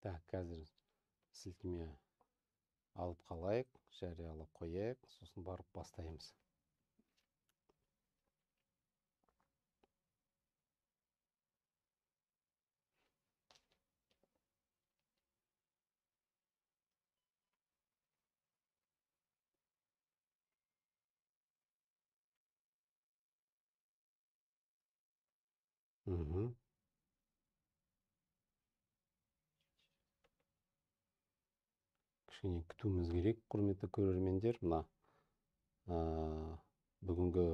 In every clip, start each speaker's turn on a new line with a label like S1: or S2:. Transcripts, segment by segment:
S1: Так, қазір сілтеме алып қалайық, жариялап қояйық, сосын барып бастаймыз. Кішкене күтуіміз керек, құрметті көрермендер. Мына бүгінгі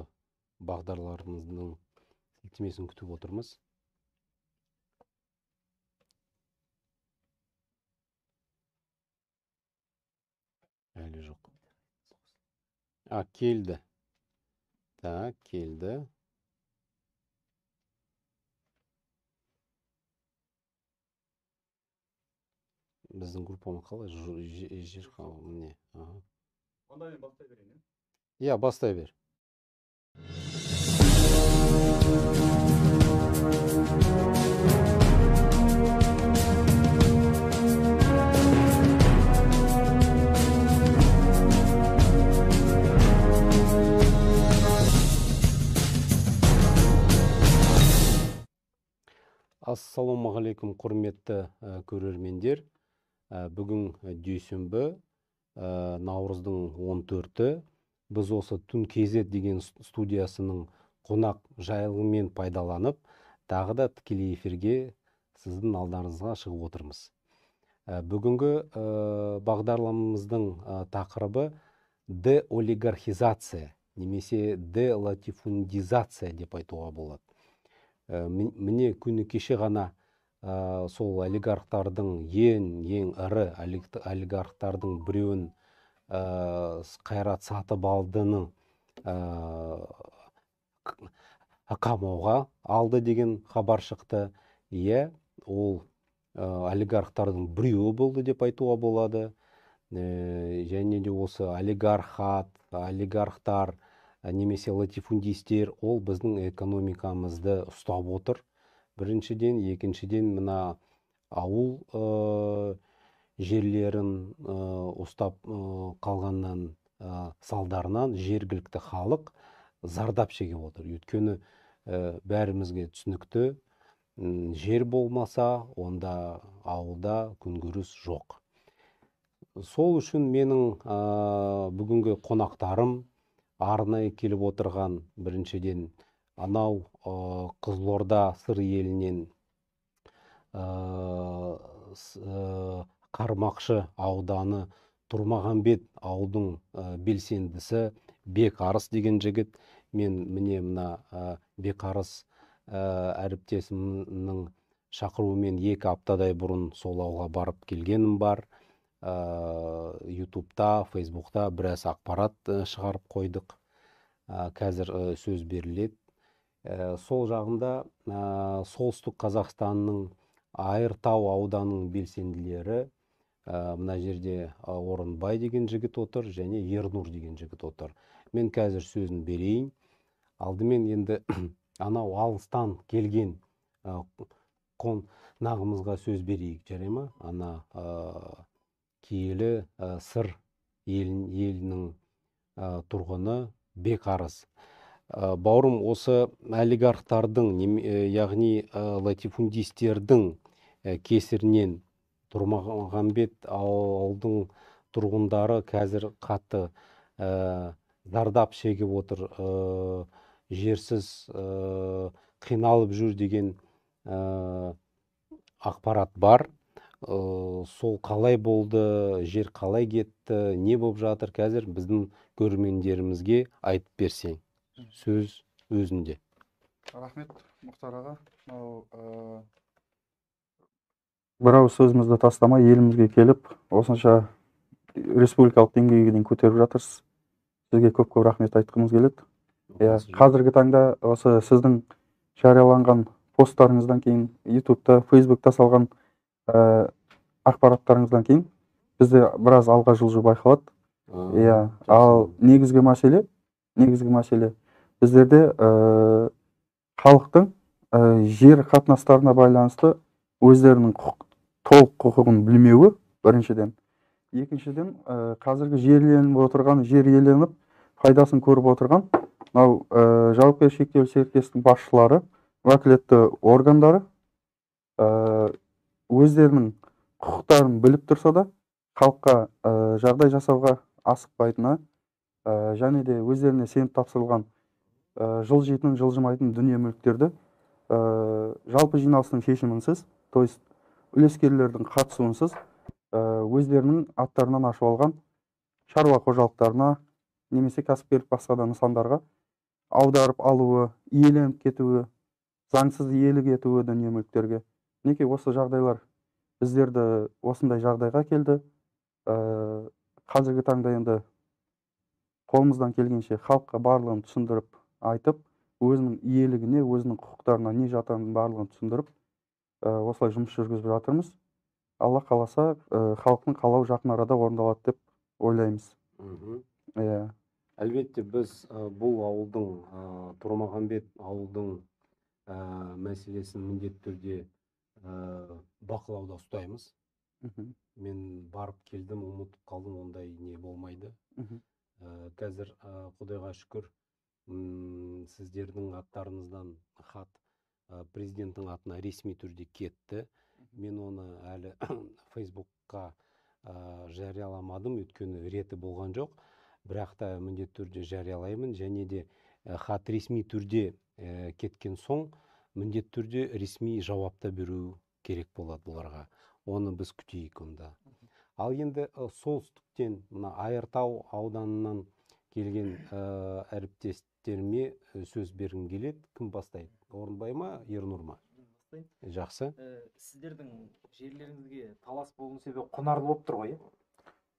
S1: бағдарламамыздың сілтемесін күтіп отырмыз. Әлі жоқ. Келді. Так, келді. Біздің группамыз қалай? Жер міне.
S2: Онда мен бастай берейін.
S1: Иә, бастай бер. Ассалаумағалейкум, құрметті көрермендер. Бүгін дүйсенбі, наурыздың 14-і. Біз осы Түн KZ деген студиясының қонақ жайлығымен пайдаланып, тағы да тікелей эфирге сіздің алдарыңызға шығып отырмыз. Бүгінгі бағдарламамыздың тақырыбы деолигархизация, немесе делатифундизация деп айтуға болады. Міне күні кеше ғана сол олигархтардың ең ірі олигархтардың біреуін Қайрат Сатыбалдының қамауға алды деген хабар шықты. Ол олигархтардың біреуі болды деп айтуға болады. Және де осы олигархтар немесе латифундистер, ол біздің экономикамызды ұстап отыр. Біріншіден, екіншіден, мына ауыл жерлерін ұстап қалғаннан салдарынан жергілікті халық зардап шегіп отыр. Өйткені бәрімізге түсінікті, жер болмаса, онда ауылда күнкөріс жоқ. Сол үшін менің бүгінгі қонақтарым арнайы келіп отырған, біріншіден анау Қызылорда сыр елінен Қармақшы ауданы Тұрмағанбет ауылдың белсендісі Бекарыс деген жігіт. Мен міне мына Бекарыс әріптесімнің шақыруымен 2 аптадай бұрын сол ауылға барып келгенім бар. Ютубта, Фейсбукта біраз ақпарат шығарып қойдық. Қазір сөз беріледі. Сол жағында солтүстік Қазақстанның Айыртау ауданының белсенділері, мына жерде Орынбай деген жігіт отыр, және Ернұр деген жігіт отыр. Мен қазір сөзін берейін. Алдымен енді анау алыстан келген қонағымызға сөз берейік, жарай ма? Ана киелі сыр елінің тұрғыны Бекарыс. Бауырым, осы олигархтардың, яғни латифундистердің кесірінен Тұрмағанбет ауылдың тұрғындары қазір қатты зардап шегіп отыр, жерсіз қиналып жүр деген ақпарат бар. Сол қалай болды, жер қалай кетті, не болып жатыр, қазір біздің көрермендерімізге айтып берсең. Сөз өзінде.
S2: Рахмет, Мұхтар аға. Бір ауыз сөзімізді тастамай елімізге келіп, осынша республикалық деңгейге дейін көтеріп жатырсыз. Сізге көп рахмет айтқымыз келеді. Қазіргі таңда осы сіздің жарияланған посттарыңыздан кейін, ютубта, фейсбукта салған ақпараттарыңыздан кейін бізде біраз алға жылжу байқалады. Ал негізгі мәселе біздерде халықтың жер қатынастарына байланысты өздерінің толық құқығын білмеуі біріншіден. Екіншіден, қазіргі жерленіп отырған, жер иеленіп, пайдасын көріп отырған мынау жауапкершілігі шектеулі серіктестіктің басшылары, уәкілетті органдары өздерінің құқықтарын біліп тұрса да, халыққа жағдай жасауға асықпайтыны, және де өздеріне сеніп тапсырылған жылжитын, жылжымайтын дүние мүліктерді жалпы жиналыстың шешімінсіз, то есть үлескерлердің қатысуынсыз өздерінің аттарынан ашып алған шаруа қожалықтарына немесе кәсіпкерлік басқа да нысандарға аударып алуы, иеленіп кетуі, заңсыз иелік етуі дүние мүліктерге. Неке осы жағдайлар біздерді осындай жағдайға келді. Қазіргі таңда енді қолымыздан келгенше халыққа барлығын түсіндіріп айтып, өзінің иелігіне, өзінің құқықтарына не жататынын барлығын түсіндіріп, осылай жұмыс жүргізіп жатырмыз. Алла қаласа, халықтың қалауы жақын арада орындалады деп ойлаймыз.
S1: Әлбетте біз бұл ауылдың, Тұрмағанбет ауылдың мәселесін міндетті түрде бақылауда ұстаймыз. Мен барып келдім, ұмытып қалдым, ондай не болмайды. Қазір Құдайға шүкір, сіздердің аттарыңыздан хат президенттің атына ресми түрде кетті. Мен оны әлі Фейсбукқа жарияламадым, өйткені реті болған жоқ. Бірақ та міндетті түрде жариялаймын, және де хат ресми түрде кеткен соң міндетті түрде ресми жауапта беру керек болады бұларға. Оны біз күтейік онда. Ал енді солтүстіктен, мына Айыртау ауданынан келген әріптестеріме сөз бергім келеді. Кім бастайды? Орынбай ма, Ернұр ма? Жақсы.
S3: Сіздердің жерлеріңізге талас болуының себебі құнарлы болып тұр ғой?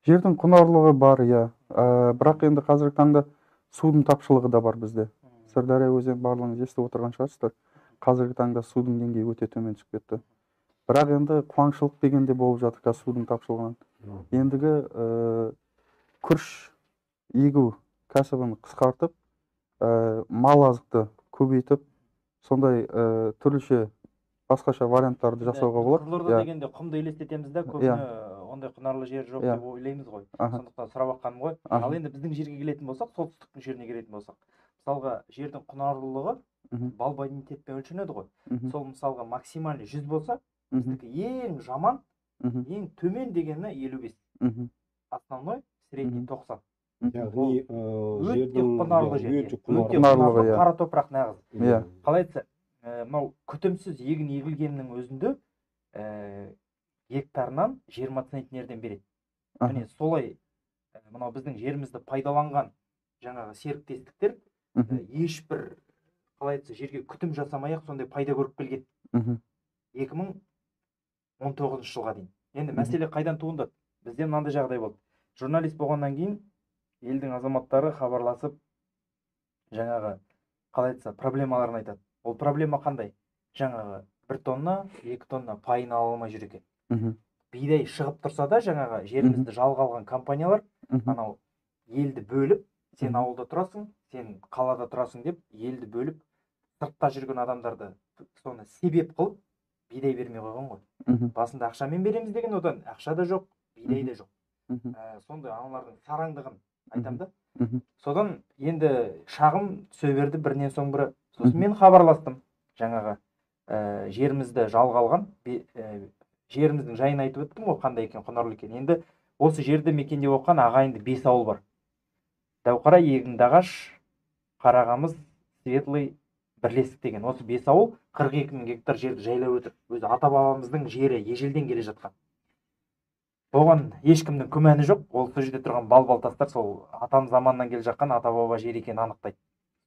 S2: Жердің құнарлығы бар, бірақ енді қазіргі таңда судың тапшылығы да бар бізде. Сырдария өзен барлығын естіп отырған шығарсыздар. Қазіргі таңда судың деңгейі өте төмен түсіп кетті. Бірақ енді қуаңшылық дегенде болып жатыр қазір судың тапшылығынан. Ендігі күріш егу кәсібін қысқартып, мал азықты көбейтіп, сондай түрліше басқаша варианттарды жасауға болады.
S3: Құрлырды дегенде құмды елестетеміз да, көбіне ондай құнарлы жер жоқ деп ойлаймыз ғой. Сондықтан сұрап жатқаным ғой. Ал енді біздің жерге келетін болсақ, солтүстіктің жеріне келетін болсақ, мысалға жердің құнарлылығы балл-бонитетпен өлшенеді ғой. Сол мысалға максимальный 100 болса, біздікі ең жаман, ең төмен дегені 55. Основной средний 90. Өте құнарлы жер. Өте құнарлы қара топырақ нағыз. Қалай айтса, мынау күтімсіз егін егілгеннің өзінде гектарынан 20 центнерден береді. Міне солай мынау біздің жерімізді пайдаланған жаңағы серіктестіктер ешбір, қалай айтса, жерге күтім жасамай-ақ сондай пайда көріп келген. 2019 жылға дейін. Енді мәселе қайдан туындады? Бізде мынандай жағдай болды. Журналист болғаннан кейін елдің азаматтары хабарласып, жаңағы, қалай айтса, проблемаларын айтады. Ол проблема қандай? Жаңағы 1 тонна, 2 тонна пайын ала алмай жүр екен. Бидай шығып тұрса да, жаңағы жерімізді жалға алған компаниялар, анау елді бөліп, сен ауылда тұрасың, сен қалада тұрасың деп, елді бөліп, сыртта жүрген адамдарды соны себеп қылып, бидай бермей қойған ғой. Басында ақшамен береміз деген, одан ақша да жоқ, бидай да жоқ. Сондай аналардың сараңдығын айтам да. Содан енді шағым түсе берді бірінен соң бірі. Сосын мен хабарластым, жаңағы жерімізді жалға алған, жеріміздің жайын айтып өттім ғой, қандай екен, құнарлы екен. Енді осы жерді мекендеп оққан ағайынды 5 ауыл бар. Дәуқара, Егіндіағаш, Қарағамыз, Светлый, Бірлесік деген. Осы 5 ауыл 42 000 гектар жерді жайлап өтір. Өзі ата-бабамыздың жері ежелден келе жатқан. Оған ешкімнің күмәні жоқ. Ол сол жерде тұрған бал-бал тастар сол атам заманнан келе жатқан ата-баба жері екенін анықтайды.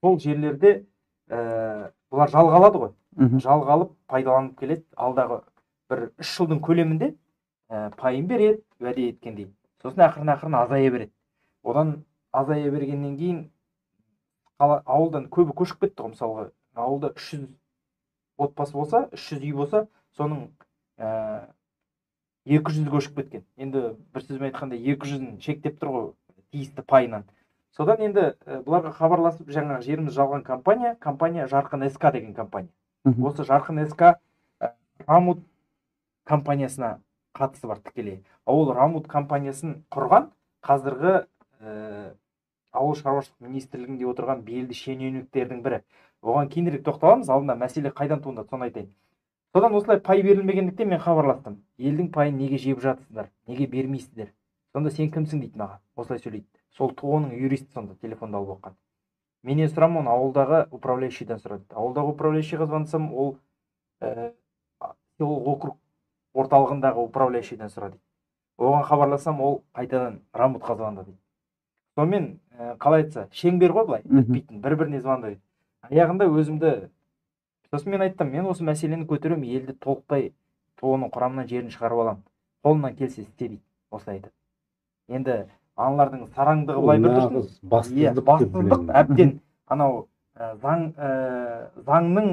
S3: Сол жерлерде бұлар жалға алады ғой. Жалға алып пайдаланып келеді. Алдағы бір 3 жылдың көлемінде пайын береді, уәде еткендей. Сосын ақырын азая береді. Одан азая бергеннен кейін ауылдан көбі көшіп кетті ғой. Мысалға, ауылда 300 отбасы болса, 300 үй болса, соның 200 көшіп кеткен. Енді бір сөзбен айтқанда 200-ін шектеп тұр ғой тиісті пайынан. Содан енді бұларға хабарласып, жаңағы жеріміз жалған компания Жарқын СК деген компания. Осы Жарқын СК Рамут компаниясына қатысы бар тікелей. Ол Рамут компаниясын құрған қазіргі ауыл шаруашылық министрлігінде отырған белді шенеуніктердің бірі. Оған кейінірек тоқталамыз, алдында мәселе қайдан туындады соны айтайын. Содан осылай пай берілмегендіктен мен хабарластым. Елдің пайын неге жеп жатырсыздар, неге бермейсіздер? Сонда сен кімсің дейді маған, осылай сөйлейді. Сол оның юристі сонда телефонда алып оққан. Менен сұрамын, оны ауылдағы управляющийден сұрады. Ауылдағы управляющийға звонсам, ол округ орталығындағы управляющийден сұрады. Оған хабарласам, ол қайтадан Рамутқа звондады дейді. Сонымен қалай айтса, шеңбер ғой былай, бітпейтін, бір-біріне звондайды. Аяғында өзімді, сосын мен айттым, мен осы мәселені көтерем, елді толықтай оның құрамынан жерін шығарып аламын. Қолынан келсе істе дейді, осылай айтады. Енді аналардың сараңдығы былай бір тұрсын. Бассыздық әбден анау заңның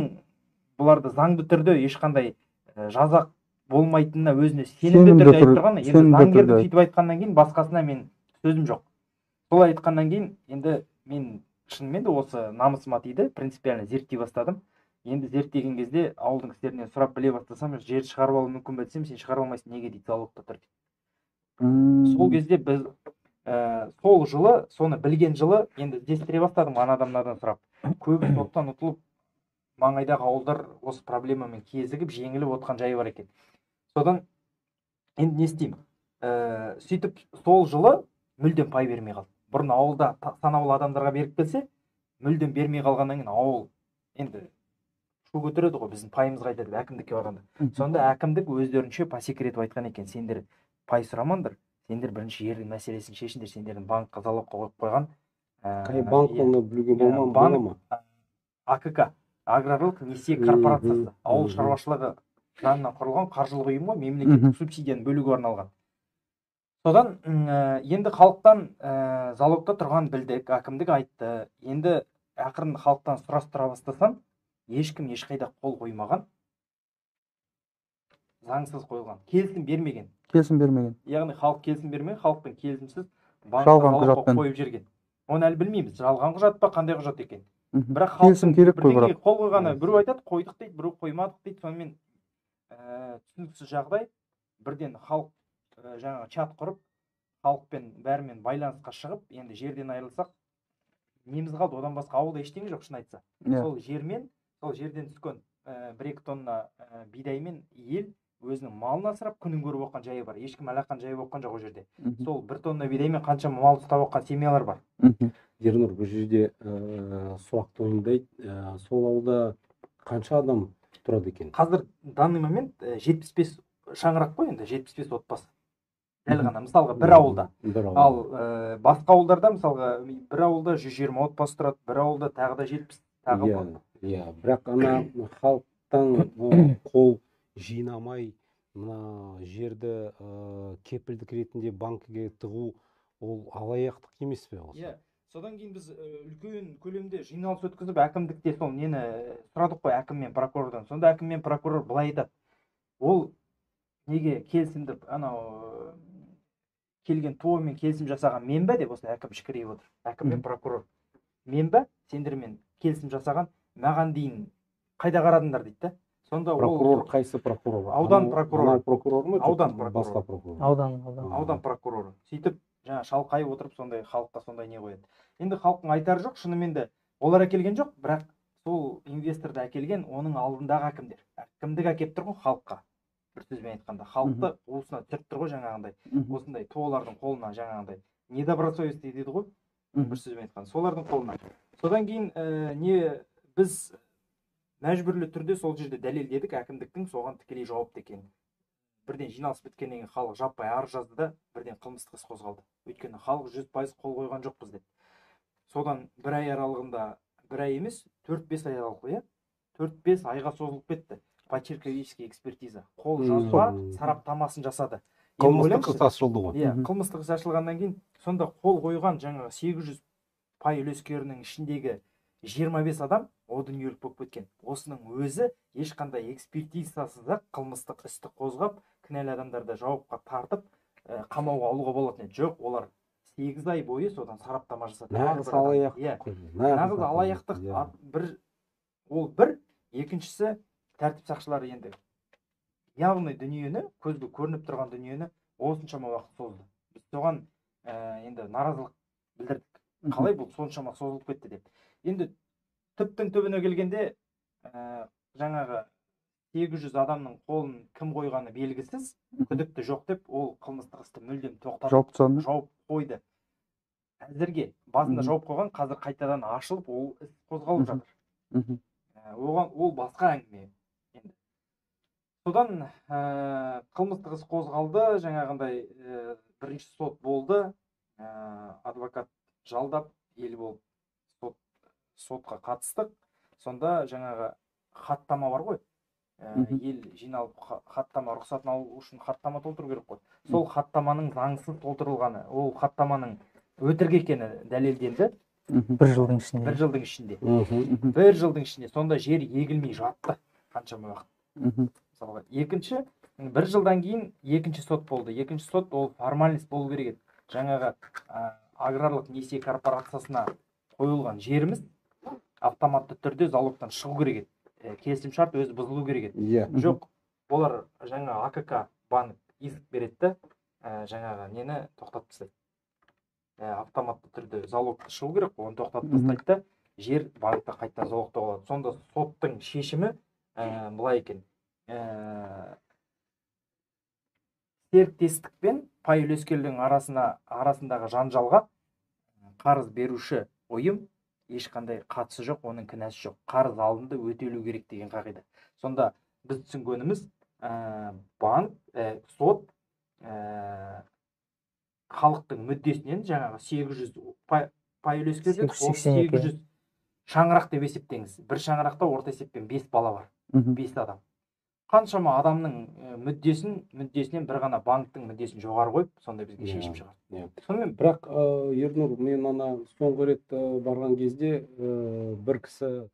S3: бұларды заңды түрде ешқандай жаза болмайтынына өзіне сенімді түрде айтып тұрған. Енді заңгерді сөйтіп айтқаннан кейін басқасына мен сөзім жоқ. Солай айтқаннан кейін енді мен шынымен де осы намысыма тиді, принципиально зерттей бастадым. Енді зерттеген кезде ауылдың кісілерінен сұрап біле бастасам, жерді шығарып алу мүмкін бе десем, сен шығара алмайсың, неге дейді, залогта тұр дейді. Сол кезде біз сол жылы, соны білген жылы енді іздестіре бастадым ана адамдардан сұрап. Көбі соттан ұтылып, маңайдағы ауылдар осы проблемамен кезігіп, жеңіліп отқан жайы бар екен. Содан енді не істеймін? Сөйтіп сол жылы мүлдем пай бермей қалды. Бұрын ауылда санаулы адамдарға беріп келсе, мүлдем бермей қалғаннан кейін ауыл енді шу көтереді ғой, біздің пайымыз қайтады әкімдікке барғанда. Сонда әкімдік өздерінше по секрету айтқан екен, сендер пай сұрамаңдар, сендер бірінші жердің мәселесін шешіңдер, сендердің банкқа залогқа қойып қойған.
S1: Қай банк оны білуге бола ма?
S3: АКК, аграрлық несие корпорациясы, ауыл шаруашылығы жанынан құрылған қаржылық ұйым ғой, мемлекеттік субсидияны бөлуге арналған. Содан енді халықтан залогта тұрған білдік, әкімдік айтты. Енді ақырын халықтан сұрастыра бастасам, ешкім ешқайда қол қоймаған, заңсыз қойылған, келісім бермеген. Яғни халық келісім бермеген, халықпен келісімсіз
S2: жалған құжатпен
S3: қойып жүрген. Оны әлі білмейміз, жалған құжат па, қандай құжат екен. Бірақ
S2: келісім керек қой, бірақ
S3: қол қойғаны, біреу айтады қойдық дейді, біреу қоймадық дейді. Сонымен түсініксіз жағдай, бірден халық жаңағы чат құрып, халықпен бәрімен байланысқа шығып, енді жерден айырылсақ, неміз қалды, одан басқа ауылда ештеңе жоқ, шын айтса. Сол жерден түскен 1-2 тонна бидаймен ел өзінің малын асырап күнін көріп оққан жайы бар. Ешкім алақан жайы оққан жоқ о жерде. Сол 1 тонна бидаймен қаншама мал ұстап оққан семьялар бар.
S1: Ернұр, бұл жерде сұрақ туындайды. Сол ауылда қанша адам тұрады екен?
S3: Қазір данный момент 75 шаңырақ қой, енді 75 отбасы. Дәл ғана, мысалға бір ауылда. Ал басқа ауылдарда, мысалға бір ауылда 120 отбасы тұрады, бір ауылда тағы да 70 тағы.
S1: Бірақ ана халықтан қол жинамай, мына жерді кепілдік ретінде банкіге тығу, ол алаяқтық емес пе осы?
S3: Содан кейін біз үлкен көлемде жиналыс өткізіп, әкімдікте сол нені сұрадық қой, әкім мен прокурордан. Сонда әкім мен прокурор былай айтады. Ол неге келісімді, анау келген тоймен келісім жасаған мен бе деп осылай әкім шікірейіп отыр. Әкім мен прокурор. Мен бе? Сендермен келісім жасаған, маған дейін қайда қарадыңдар дейді. Сонда
S1: прокурор қайсы прокурор?
S3: Аудан прокуроры.
S1: Прокурор ма?
S3: Аудан прокуроры.
S1: Басқа прокурор.
S3: Аудан прокуроры. Сөйтіп, жаңа шалқайып отырып сондай халыққа сондай не қояды. Енді халықтың айтары жоқ, шынымен де олар әкелген жоқ, бірақ сол инвесторды әкелген оның алдындағы әкімдер. Әкімдік әкеп тұр ғой халыққа. Бір сөзбен айтқанда, халықты уысына түсіріп тұр ғой жаңағындай. Осындай тоғылардың қолына жаңағындай. Недобросовестный дейді ғой. Бір сөзбен айтқанда, солардың қолына. Содан кейін біз мәжбүрлі түрде сол жерде дәлелдедік, әкімдіктің соған тікелей жауапты екенін. Бірден жиналыс біткеннен кейін халық жаппай арыз жазды да, бірден қылмыстық іс қозғалды. Өйткені халық 100% қол қойған жоқпыз деп. Содан бір ай аралығында, бір ай емес, 4-5 ай аралығы, 4-5 айға созылып кетті. Почерковический экспертиза. Қол жазба сараптамасын жасады.
S1: Қылмыстық іс ашылды ғой.
S3: Қылмыстық іс ашылғаннан кейін, сонда қол қойған жаңағы 800 пай үлескерінің ішіндегі 25 адам о дүниелік болып кеткен. Осының өзі ешқандай экспертизасыз қылмыстық істі қозғап, кінәлі адамдарды жауапқа тартып, қамауға алуға болатын еді. Жоқ, олар 8 ай бойы содан сараптама жасады.
S1: Нағыз алаяқтық.
S3: Нағыз алаяқтық. Ол бір, екіншісі тәртіп сақшылары енді явный дүниені, көзге көрініп тұрған дүниені осыншама уақыт созды. Біз соған енді наразылық білдірдік. Қалай бұл соншама созылып кетті деп. Енді түптің түбіне келгенде жаңағы 800 адамның қолын кім қойғаны белгісіз, күдікті жоқ деп, ол қылмыстық істі мүлдем тоқтатып жауып қойды. Әзірге басында жауып қойған, қазір қайтадан ашылып, ол іс қозғалып жатыр. Ол басқа әңгіме. Содан қылмыстық іс қозғалды, жаңағындай бірінші сот болды, адвокат жалдап, ел болып сотқа қатыстық. Сонда жаңағы хаттама бар ғой, ел жиналып хаттама, рұқсатын алу үшін хаттама толтыру керек қой. Сол хаттаманың заңсыз толтырылғаны, ол хаттаманың өтірік екені дәлелденді.
S4: Бір жылдың
S3: ішінде. Бір жылдың ішінде. Сонда жер егілмей жатты қаншама уақыт. Мысалға, бір жылдан кейін екінші сот болды. Екінші сот ол формальность болу керек еді. Жаңағы аграрлық несие корпорациясына қойылған жеріміз автоматты түрде залогтан шығу керек еді. Келісімшарт өзі бұзылу керек еді. Жоқ, олар жаңа АКК банк иск береді, жаңағы нені тоқтатып тастайды. Автоматты түрде залогты шығу керек, оны тоқтатып тастайды да, жер банкта қайтадан залогта болады. Сонда соттың шешімі былай екен. Серіктестік пен пай үлескердің арасындағы жанжалға қарыз беруші ұйым ешқандай қатысы жоқ, оның кінәсі жоқ. Қарыз алынды, өтелу керек деген қағида. Сонда біз түсінгеніміз банк, сот халықтың мүддесінен жаңағы 800 пай үлескерді, 800 шаңырақ деп есептеңіз. Бір шаңырақта орта есеппен 5 бала бар, 5 адам. Қаншама адамның мүддесінен бір ғана банктың мүддесін жоғары қойып, сонда бізге шешім шығарды.
S1: Сонымен, бірақ Ернұр, мен ана соңғы рет барған кезде бір кісі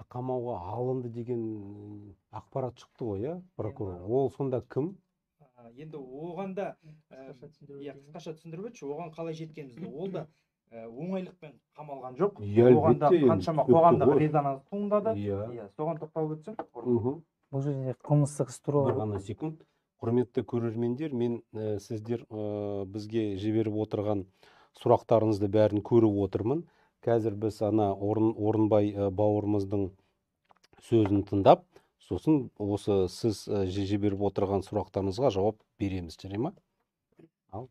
S1: қамауға алынды деген ақпарат шықты ғой, прокурор. Ол сонда кім?
S3: Енді оғанда қысқаша түсіндіріп өтші, оған қалай жеткенімізді. Ол да оңайлықпен қамалған жоқ. Оғанда қаншама қоғамдық резонанс туындады. Соған тоқталып өтсең.
S4: Бұл жерде қылмыстық іс туралы.
S1: Бір ғана секунд. Құрметті көрермендер, мен сіздер бізге жіберіп отырған сұрақтарыңызды бәрін көріп отырмын. Қазір біз ана Орынбай бауырымыздың сөзін тыңдап, сосын осы сіз жіберіп отырған сұрақтарыңызға жауап береміз, жарай ма?
S4: Бұл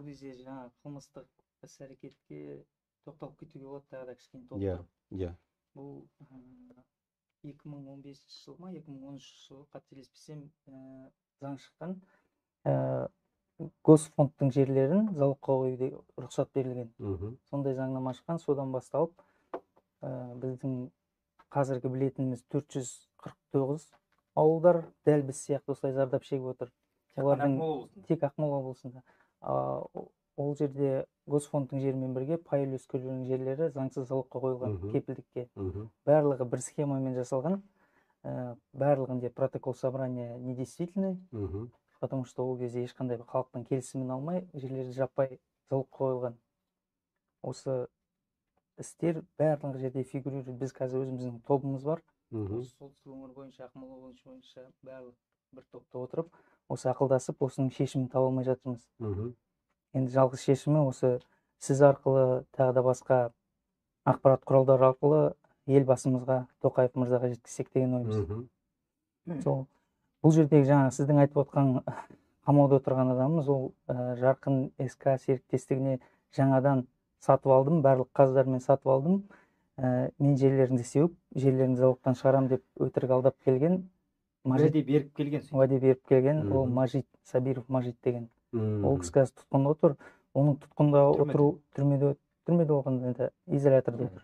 S4: кезде жаңа қылмыстық іс әрекетке тоқталып кетуге болады, тағы да кішкене толықтырып. Бұл 2015 жыл ма, 2013 жылы қателеспесем заң шыққан. Госфондтың жерлерін залогқа қоюға рұқсат берілген. Сондай заңнама шыққан, содан басталып біздің қазіргі білетініміз 449 ауылдар дәл біз сияқты осылай зардап шегіп отыр. Тек Ақмола облысында. Ол жерде Госфондтың жерімен бірге пай үлескерлерінің жерлері заңсыз залогқа қойылған, кепілдікке. Барлығы бір схемамен жасалған. Барлығында протокол собрания недействительный, потому что ол кезде ешқандай халықтың келісімін алмай, жерлері жаппай залогқа қойылған. Осы істер барлық жерде фигурирует. Біз қазір өзіміздің тобымыз бар. Солтүстік өңір бойынша, Ақмола бойынша барлық бір топта отырып, осы ақылдасып, осының шешімін таба алмай жатырмыз. Енді жалғыз шешімі осы сіз арқылы, тағы да басқа ақпарат құралдары арқылы елбасымызға, Тоқаев мырзаға жеткізсек деген ойымыз. Бұл жердегі жаңа сіздің айтып отқан қамауда отырған адамымыз, ол Жарқын СК серіктестігіне жаңадан сатып алдым, барлық қаздармен сатып алдым. Мен жерлеріңді сеуіп, жерлеріңді залогтан шығарам деп өтірік алдап келген.
S3: Уәде беріп келген.
S4: Ол Мажит, Сабиров Мажит деген. Ол кісі қазір тұтқында отыр. Оның тұтқында отыру түрмеде болғанда изоляторда отыр.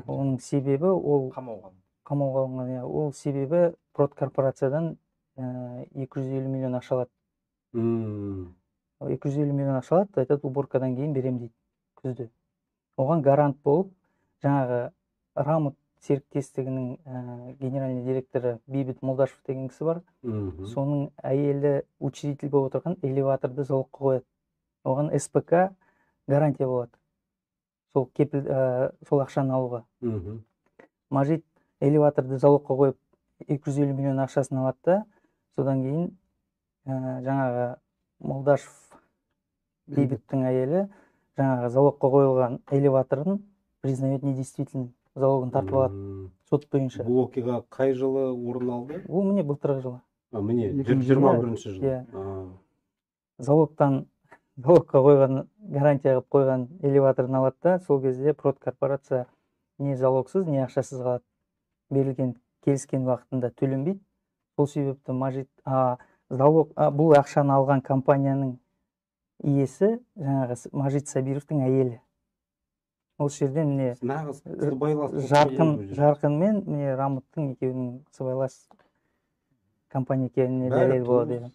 S4: Оның себебі ол қамауға алынған. Ол себебі продкорпорациядан 250 миллион ақша алады. 250 миллион ақша алады, айтады, уборкадан кейін берем дейді, күзде. Оған гарант болып, жаңағы Рамут серіктестігінің генеральный директоры Бейбіт Молдашев деген кісі бар. Соның әйелі учредитель болып отырған элеваторды залогқа қояды. Оған СПК гарантия болады. Сол ақшаны алуға. Мажит элеваторды залогқа қойып 250 миллион ақшасын алады да, Содан кейін жаңағы Молдашев Бейбіттің әйелі жаңағы залогқа қойылған элеваторын признает недействительным, залогын тартып алады сот бойынша.
S1: Бұл оқиға қай жылы орын алды?
S4: Ол міне былтырғы жылы.
S1: Міне
S2: 2021
S1: жылы.
S4: Залогқа қойған, гарантия қылып қойған элеваторын алады да, сол кезде продкорпорация не залогсыз, не ақшасыз қалады. Берілген келіскен уақытында төленбейді. Сол себепті бұл ақшаны алған компанияның иесі жаңағы Мажит Сабировтың әйелі. Ол жерде міне Жарқын мен міне Рамуттың екеуінің сыбайлас компания екеніне дәлел болады.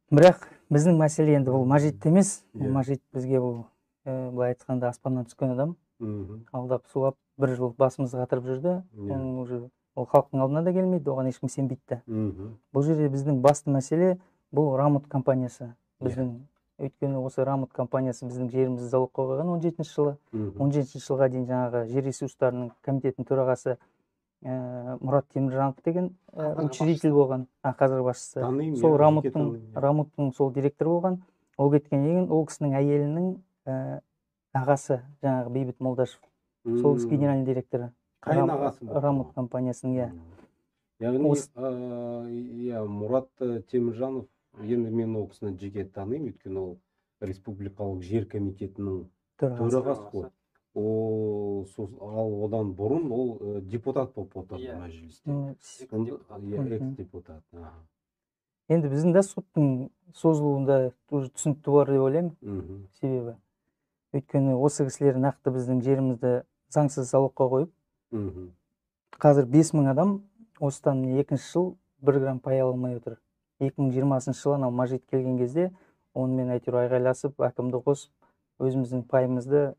S4: Бірақ біздің мәселе енді бұл Мажит емес. Мажит бізге бұл былай айтқанда аспаннан түскен адам. Алдап сулап бір жыл басымызды қатырып жүрді. Ол халықтың алдына да келмейді, оған ешкім сенбейді. Бұл жерде біздің басты мәселе бұл Рамут компаниясы. Өйткені осы Рамут компаниясы біздің жерімізді залогқа қойған 17-ші жылы. 17-ші жылға дейін жаңағы жер ресурстарының комитетінің төрағасы Мұрат Теміржанов деген учредитель болған, қазіргі басшысы. Сол Рамуттың сол директоры болған. Ол кеткеннен кейін ол кісінің әйелінің ағасы жаңағы Бейбіт Молдашев. Сол кісі генеральный директоры.
S1: Қайын ағасы?
S4: Рамут компаниясының,
S1: Яғни, Мұрат Теміржанов, енді мен ол кісіні жеке танимын, өйткені ол республикалық жер комитетінің төрағасы ғой. Ал одан бұрын ол депутат болып отырды мәжілісте. Экс-депутат.
S4: Енді біздің де соттың созылуында түсінікті бар деп ойлаймын. Себебі өйткені осы кісілер нақты біздің жерімізді заңсыз залогқа қойып, қазір 5000 адам осыдан 2-ші жыл 1 грамм пай ала алмай отыр. 2020 жылы анау Мажит келген кезде онымен әйтеуір айғайласып, әкімді қосып, өзіміздің пайымызды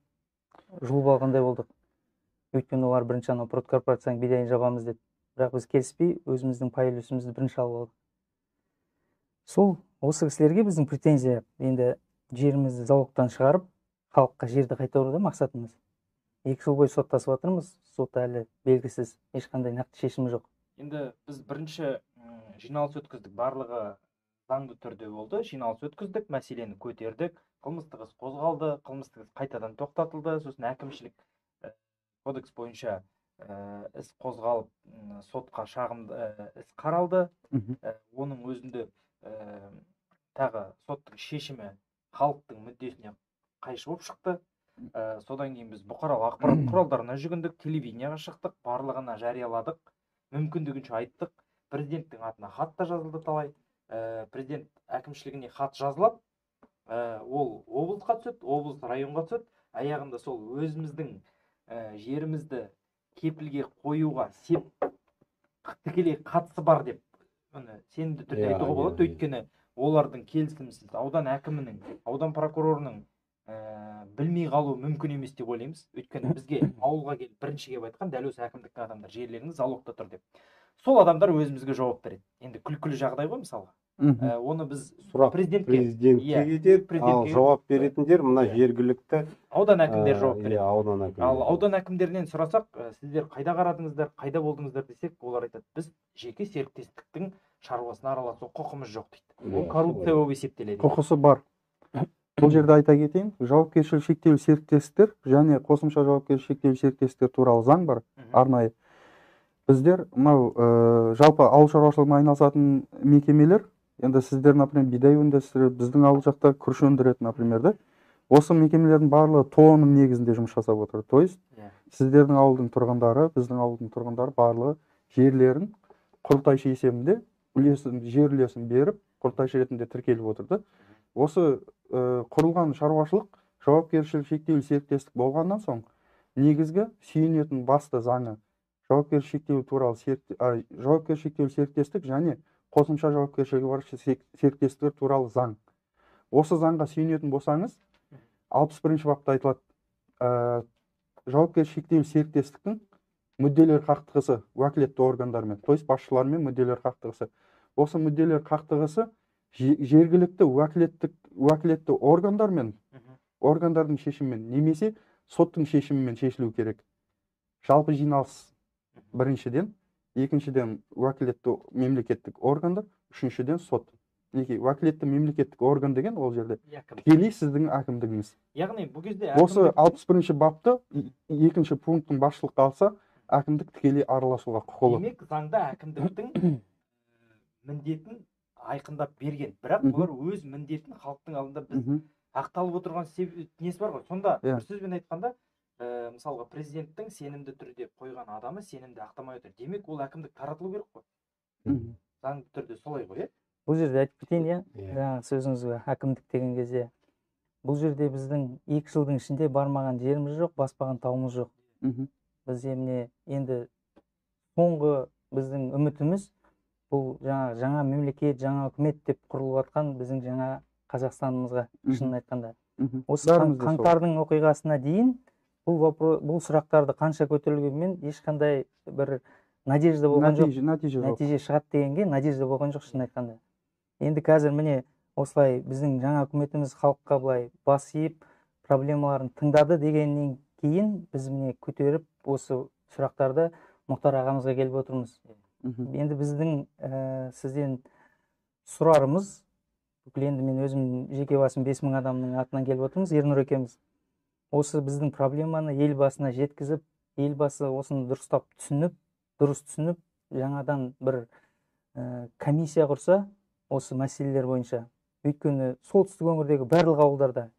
S4: жұлып алғандай болдық. Өйткені олар бірінші анау продкорпорацияның бидайын жабамыз деді. Бірақ біз келіспей, өзіміздің пай үлесімізді бірінші алып алдық. Сол осы кісілерге біздің претензия енді жерімізді залогтан шығарып, халыққа жерді қайтаруда мақсатымыз. 2 жыл бойы соттасып жатырмыз, сот әлі белгісіз, ешқандай нақты шешімі жоқ.
S3: Енді біз бірінші жиналыс өткіздік, барлығы заңды түрде болды. Жиналыс өткіздік, мәселені көтердік, қылмыстық іс қозғалды, қылмыстық іс қайтадан тоқтатылды, сосын әкімшілік кодекс бойынша іс қозғалып, сотқа шағым іс қаралды. Оның өзінде тағы соттың шешімі халықтың мүддесіне қайшы болып шықты. Содан кейін біз бұқаралық ақпарат құралдарына жүгіндік, телевидениеға шықтық, барлығына жарияладық, мүмкіндігінше айттық. Президенттің атына хат та жазылды талай. Президент әкімшілігіне хат жазылып, ол облысқа түседі, облыс районға түседі. Аяғында сол өзіміздің жерімізді кепілге қоюға тікелей қатысы бар деп сенімді түрде айтуға болады. Өйткені олардың келісімсіз аудан әкімінің, аудан прокурорының білмей қалу мүмкін емес деп ойлаймыз. Өйткені бізге ауылға келіп бірінші кеп айтқан дәл осы әкімдіктің адамдар жерлеріңіз залогта тұр деп. Сол адамдар өзімізге жауап береді. Енді күлкілі жағдай ғой мысалға. Оны біз
S1: президентке кетеді, ал жауап беретіндер мына жергілікті
S3: аудан әкімдері жауап береді.
S1: Ал
S3: аудан әкімдерінен сұрасақ, сіздер қайда қарадыңыздар, қайда болдыңыздар десек, олар айтады, біз жеке серіктестіктің шаруасына араласу құқымыз жоқ дейді. Ол коррупция болып есептеледі.
S2: Құқысы бар. Бұл жерде айта кетейін, жауапкершілігі шектеулі серіктестіктер және қосымша жауапкершілігі шектеулі серіктестіктер туралы заң бар, арнайы. Біздер мынау жалпы ауыл шаруашылығымен айналысатын мекемелер, енді сіздер, например, бидай өндірісі, біздің ауыл жақта күріш өндіреді, например, да. Осы мекемелердің барлығы тонның негізінде жұмыс жасап отыр. То есть, сіздердің ауылдың тұрғындары, біздің ауылдың тұрғындары барлығы жерлерін құрылтайшы есебінде жер үлесін беріп, құрылтайшы ретінде тіркеліп отырды. Осы құрылған шаруашылық жауапкершілігі шектеулі серіктестік болғаннан соң, негізгі сүйенетін басты заңы жауапкершілігі шектеулі серіктестік және қосымша жауапкершілігі бар серіктестіктер туралы заң. Осы заңға сүйенетін болсаңыз, 61-ші бапта айтылады, жауапкершілігі шектеулі серіктестіктің мүдделер қақтығысы уәкілетті органдармен, то есть басшылармен мүдделер қақтығысы. Осы мүдделер қақтығысы жергілікті уәкілетті органдармен, органдардың шешімімен, немесе соттың шешімімен шешілу керек. Жалпы жиналыс біріншіден, екіншіден уәкілетті мемлекеттік органдар, үшіншіден сот. Неге уәкілетті мемлекеттік орган деген ол жерде тікелей сіздің әкімдігіңіз.
S3: Яғни бұл кезде
S2: Осы 61-ші бапты екінші пунктын басшылыққа алса, әкімдік тікелей араласуға құқылы.
S3: демек заңда әкімдіктің міндетін айқындап берген, бірақ олар өз міндетін халықтың алдында біз ақталып отырған несі бар ғой. Сонда бір сөзбен айтқанда, мысалға президенттің сенімді түрде қойған адамы сенімді ақтамай отыр. Демек ол әкімдік таратылу керек қой. Заңды түрде солай ғой,
S4: Бұл жерде айтып кетейін, жаңағы сөзіңізге әкімдік деген кезде. Бұл жерде біздің 2 жылдың ішінде бармаған жеріміз жоқ, баспаған тауымыз жоқ. Біз енді соңғы біздің үмітіміз бұл жаңа мемлекет, жаңа үкімет деп құрылып жатқан біздің жаңа Қазақстанымызға, шынын айтқанда. Осы қаңтардың оқиғасына дейін бұл сұрақтарды қанша көтерілгенмен ешқандай бір надежда болған жоқ. Нәтиже шығады дегенге надежда болған жоқ, шынын айтқанда. Енді қазір міне осылай біздің жаңа үкіметіміз халыққа былай бас иіп, проблемаларын тыңдады дегеннен кейін біз міне көтеріп осы сұрақтарды Мұхтар ағамызға келіп отырмыз. Енді біздің сізден сұрарымыз, енді мен өзім жеке басым 5000 адамның атынан келіп отырмыз, Ернұр екеуміз. Осы біздің проблеманы елбасына жеткізіп, елбасы осыны дұрыс түсініп, жаңадан бір комиссия құрса, осы мәселелер бойынша. Өйткені солтүстік өңірдегі барлық ауылдарда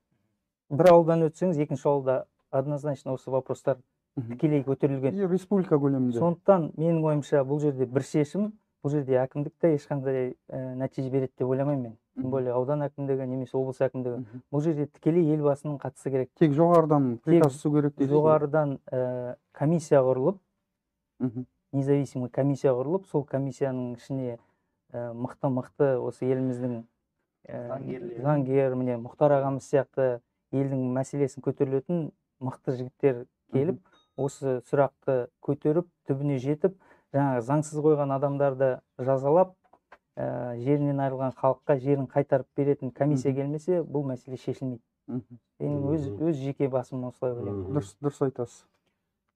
S4: бір ауылдан өтсеңіз, екінші ауылда однозначно осы вопростар тікелей көтерілген.
S2: Республика көлемінде.
S4: Сондықтан менің ойымша бұл жерде бір шешім, бұл жерде әкімдікте ешқандай нәтиже береді деп ойламаймын мен. Тем более аудан әкімдігі немесе облыс әкімдігі. Бұл жерде тікелей елбасының қатысы керек.
S2: Тек жоғарыдан приказ түсу керек дейді.
S4: Жоғарыдан комиссия құрылып, независимый комиссия құрылып, сол комиссияның ішіне мықты осы еліміздің заңгер, міне Мұхтар ағамыз сияқты елдің мәселесін көтерілетін мықты жігіттер келіп, осы сұрақты көтеріп, түбіне жетіп, жаңағы заңсыз қойған адамдарды жазалап, жерінен айырылған халыққа жерін қайтарып беретін комиссия келмесе, бұл мәселе шешілмейді. Өз жеке басым осылай ойлаймын.
S2: Дұрыс айтасыз.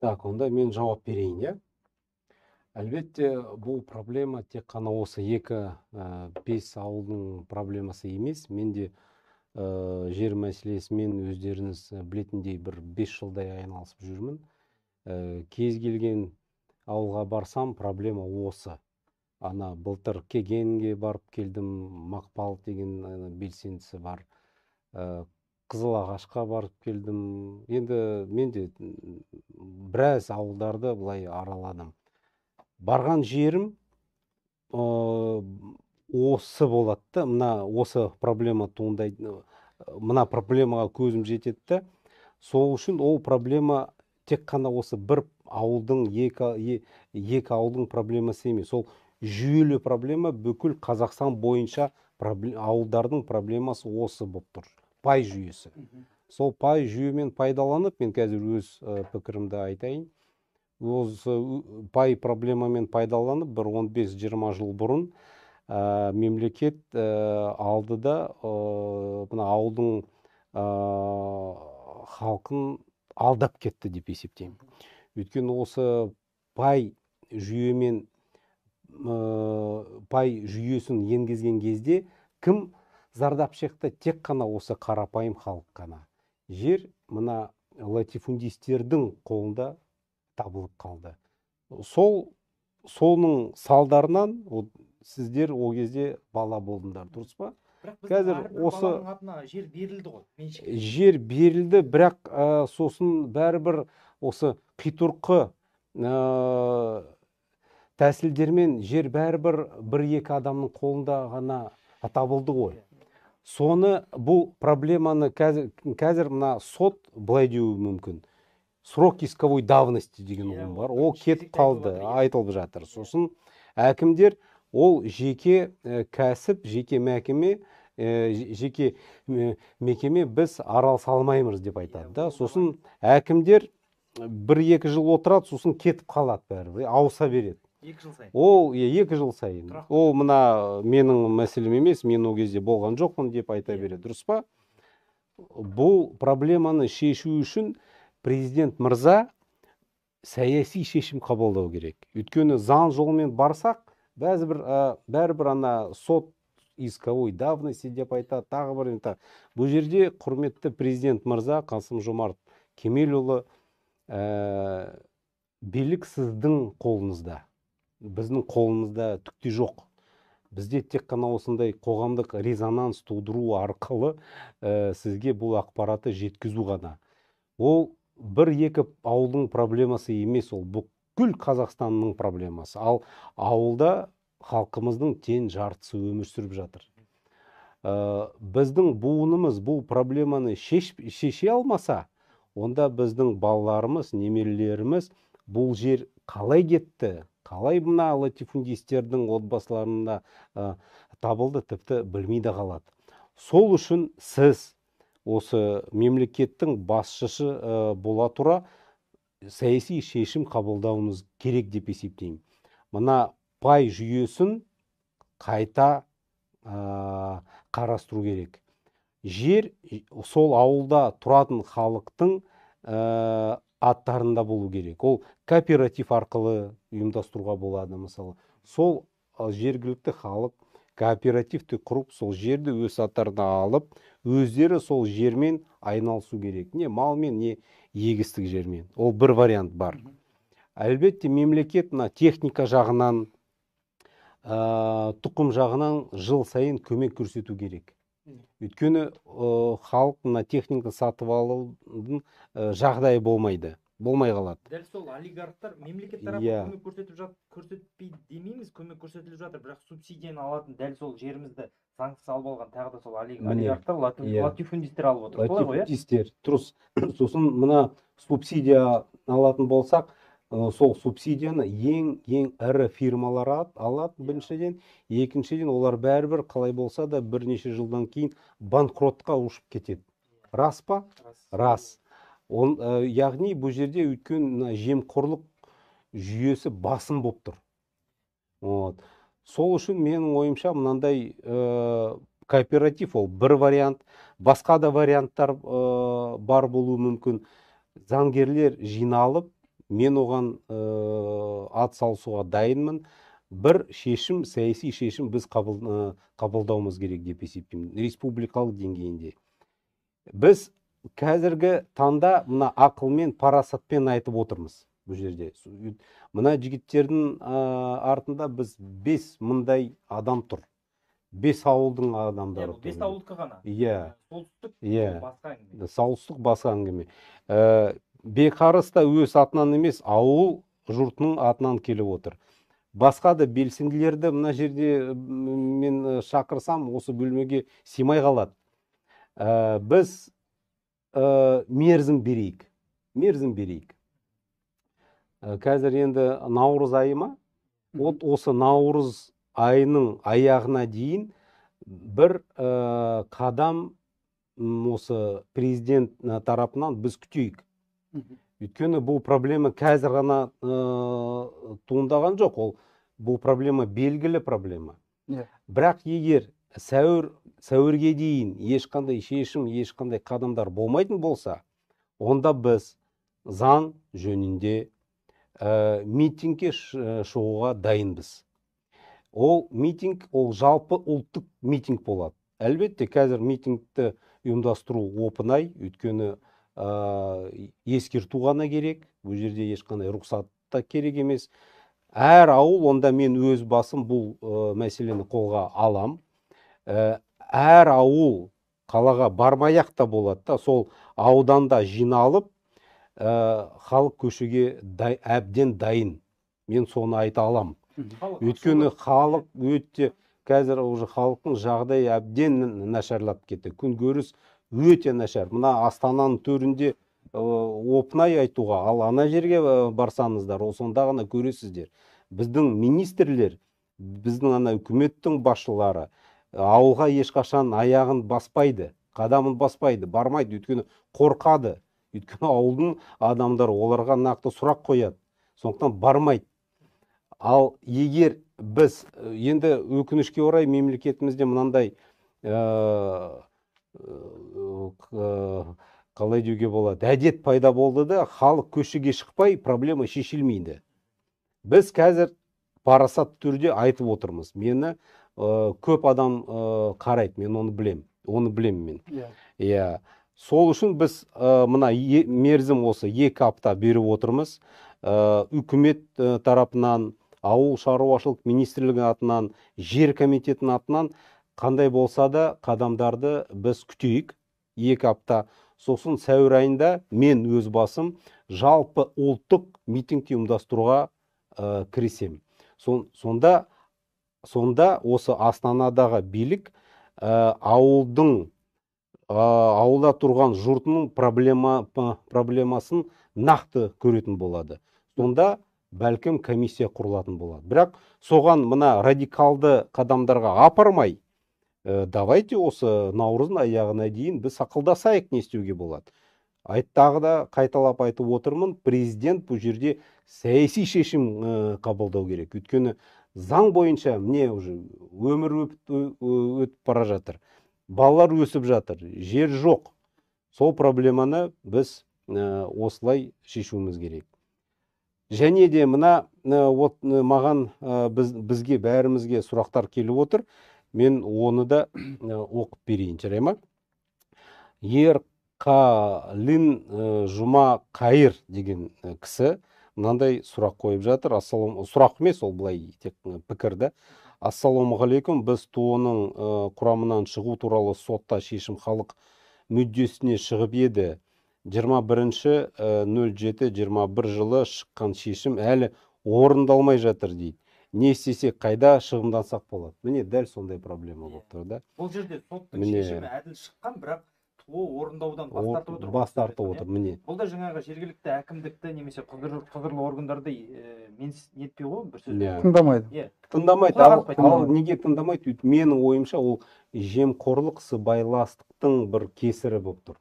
S1: Так, онда мен жауап берейін, Әлбетте, бұл проблема тек қана осы 2-5 ауылдың проблемасы емес. Мен де жер мәселесімен өздеріңіз білетіндей бір 5 жылдай айналысып жүрмін. Кез келген ауылға барсам, проблема осы. Ана былтыр Кегенге барып келдім, Мақпал деген белсендісі бар. Қызылағашқа барып келдім. Енді мен де біраз ауылдарды былай араладым. Барған жерім осы болады, осы проблема туындайды, мына проблемаға көзім жетеді. Сол үшін ол проблема тек қана осы бір ауылдың, екі ауылдың проблемасы емес. Ол жүйелі проблема, бүкіл Қазақстан бойынша ауылдардың проблемасы осы болып тұр. Пай жүйесі. Сол пай жүйемен пайдаланып, мен қазір өз пікірімді айтайын. Осы пай проблемамен пайдаланып, бір 15-20 жыл бұрын мемлекет алды да мына ауылдың халқын алдап кетті деп есептеймін. Өйткені осы пай жүйесін енгізген кезде кім зардап шекті? Тек қана осы қарапайым халық қана. Жер мына латифундистердің қолында табылып қалды. Соның салдарынан сіздер о кезде бала болдыңдар, дұрыс па?
S3: Қазір осы жер берілді ғой.
S1: Жер берілді, бірақ сосын бәрібір осы қитұрқы тәсілдермен жер бәрібір 1-2 адамның қолында ғана табылды ғой. Соны бұл проблеманы қазір мына сот былай деуі мүмкін. Срок исковой давности деген ұғым бар. Ол кетіп қалды, айтылып жатыр. Сосын әкімдер ол жеке кәсіп, жеке мекеме біз арал салмаймыз деп айтады. Сосын әкімдер 1-2 жыл отырады, сосын кетіп қалады бәрі, ауыса береді.
S3: 2 жыл сайын.
S1: Ол 2 жыл сайын. Ол мына менің мәселем емес, мен ол кезде болған жоқпын деп айта береді. Дұрыс па? Бұл проблеманы шешу үшін президент мырза саяси шешім қабылдау керек. Өйткені заң жолымен барсақ, бәрібір ана сот исковой давности деп айтады, тағы бір. Бұл жерде құрметті президент мырза Қасым Жомарт Кемелұлы, билік сіздің қолыңызда, біздің қолымызда түкте жоқ. Бізде тек қана осындай қоғамдық резонанс тудыру арқылы сізге бұл ақпараты жеткізу ғана. Ол бір-екі ауылдың проблемасы емес, ол бүкіл Қазақстанның проблемасы. Ал ауылда халқымыздың тең жартысы өмір сүріп жатыр. Біздің буынымыз бұл проблеманы шеше алмаса, онда біздің балаларымыз, немерелеріміз бұл жер қалай кетті, қалай мына латифундистердің отбасыларында табылды, тіпті білмейді қалады. Сол үшін сіз осы мемлекеттің басшысы бола тұра саяси шешім қабылдауымыз керек деп есептеймін. Мына пай жүйесін қайта қарастыру керек. Жер сол ауылда тұратын халықтың аттарында болу керек. Ол кооператив арқылы ұйымдастыруға болады. Мысалы, сол жергілікті халық кооперативті құрып, сол жерді өз аттарына алып, өздері сол жермен айналысу керек. Не малмен, не егістік жермен. Ол бір вариант бар. Әлбетте мемлекет техника жағынан, тұқым жағынан жыл сайын көмек көрсету керек. Өйткені халық техника сатып алудың жағдайы болмай қалады.
S3: Дәл сол олигархтар мемлекет тарапынан көмек көрсетпейді демейміз, көмек көрсетіліп жатыр, бірақ субсидияны алатын дәл сол жерімізді заңсыз алып алған тағы да сол олигархтар, латифундистер алып отыр. Солай ғой,
S1: латифундистер. Сосын мына субсидия алатын болсақ, сол субсидияны ең ірі фирмалар алады біріншіден, екіншіден олар бәрібір қалай болса да бірнеше жылдан кейін банкротқа ұшып кетеді. Рас па? Рас. Яғни бұл жерде өткен жемқорлық жүйесі басым болып тұр. Сол үшін менің ойымша мынандай кооператив ол бір вариант, басқа да варианттар бар болуы мүмкін. Заңгерлер жиналып, мен оған ат салысуға дайынмын. Бір шешім, саяси шешім біз қабылдауымыз керек деп есептеймін, республикалық деңгейінде. Біз қазіргі таңда мына ақылмен, парасатпен айтып отырмыз бұл жерде. Мына жігіттердің артында біз 5 мыңдай адам тұр. 5 ауылдың адамдары тұр.
S3: 5 ауылдық ғана.
S1: Солтүстік басқа әңгіме. Бекарыс та өз атынан емес, ауыл жұртының атынан келіп отыр. Басқа да белсенділерді мына жерде мен шақырсам, осы бөлмеге симай қалады. Біз мерзім берейік. Қазір енді наурыз айы ма? Осы наурыз айының аяғына дейін бір қадам осы президент тарапынан біз күтейік. Өйткені бұл проблема қазір ғана туындаған жоқ, бұл проблема белгілі проблема. Бірақ егер сәуірге дейін ешқандай шешім, ешқандай қадамдар болмайтын болса, онда біз заң жөнінде митингке шығуға дайынбыз. Ол митинг, ол жалпы ұлттық митинг болады. Әлбетте қазір митингті ұйымдастыру оп-оңай, өйткені ескерту ғана керек, бұл жерде ешқандай рұқсат та керек емес. Әр ауыл, онда мен өз басым бұл мәселені қолға алам. Әр ауыл қалаға бармай-ақ та болады да, сол ауданда жиналып, халық көшуге әбден дайын. Мен соны айта алам. Өйткені халық өте, қазір уже халықтың жағдайы әбден нашарлап кетті. Күнкөріс өте нашар. Мына Астананың төрінде оп-оңай айтуға, ал ана жерге барсаңыздар, сонда ғана көресіздер. Біздің министрлер, біздің ана үкіметтің басшылары ауылға ешқашан аяғын баспайды, қадамын баспайды, бармайды, өйткені қорқады. Өйткені ауылдың адамдары оларға нақты сұрақ қояды, сондықтан бармайды. Ал егер біз енді өкінішке орай мемлекетімізде мынандай қалай деуге болады, әдет пайда болды да халық көшеге шықпай проблема шешілмейді. Біз қазір парасат түрде айтып отырмыз. Мені көп адам қарайды, мен оны білем мен. Иә. Сол үшін біз мына мерзім осы 2 апта беріп отырмыз. Үкімет тарапынан, ауыл шаруашылық министрлігі атынан, жер комитетінің атынан қандай болса да қадамдарды біз күтейік. 2 апта. Сосын сәуір айында мен өз басым жалпы ұлттық митингті ұйымдастыруға кірісем. Сонда осы Астанадағы билік ауылда тұрған жұртының проблемасын нақты көретін болады. Сонда бәлкім комиссия құрылатын болады. Бірақ соған мына радикалды қадамдарға апармай, давайте осы наурыздың аяғына дейін біз ақылдасайық, не істеуге болады. Тағы да қайталап айтып отырмын, президент бұл жерде саяси шешім қабылдау керек. Өйткені заң бойынша міне уже өмір өтіп бара жатыр. Балалар өсіп жатыр, жер жоқ. Сол проблеманы біз осылай шешуіміз керек. Және де маған бізге бәрімізге сұрақтар келіп отыр. Мен оны да оқып берейін, жарай ма? Ерқалин Жұма Қайыр деген кісі мынандай сұрақ қойып жатыр. Сұрақ емес, ол былай тек пікірді. Ассалаумағалейкум, біз ТО-ның құрамынан шығу туралы сотта шешім халық мүддесіне шығып еді. 21.07.21 жылы шыққан шешім әлі орындалмай жатыр дейді. Не істесек, қайда шығымдансақ болады? Міне дәл сондай проблема болып тұр да.
S3: Бұл жерде соттың шешімі әділ шыққан, бірақ ТО орындаудан бас тартып отыр.
S1: Міне.
S3: Бұл да жаңағы жергілікті әкімдікті немесе құзырлы органдарды нетпей ғой, бір сөз.
S2: Тыңдамайды.
S1: Ал неге тыңдамайды? Менің ойымша ол жемқорлық, сыбайластықтың бір кесірі болып тұр.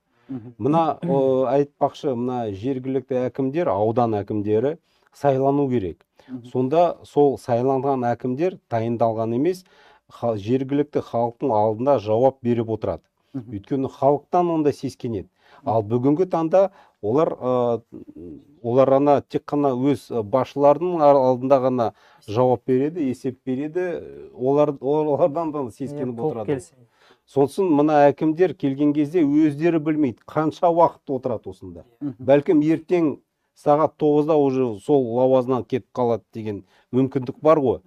S1: Мына айтпақшы, мына жергілікті әкімдер, аудан әкімдері сайлану керек. Сонда сол сайланған әкімдер дайындалған емес, жергілікті халықтың алдында жауап беріп отырады. Өйткені халықтан онда сескенеді. Ал бүгінгі таңда олар ана тек қана өз басшыларының алдында ғана жауап береді, есеп береді, олардан да сескеніп отырады. Сосын мына әкімдер келген кезде өздері білмейді, қанша уақыт отырады осында. Бәлкім ертең сағат 9-да уже сол лауазымнан кетіп қалады деген мүмкіндік бар ғой.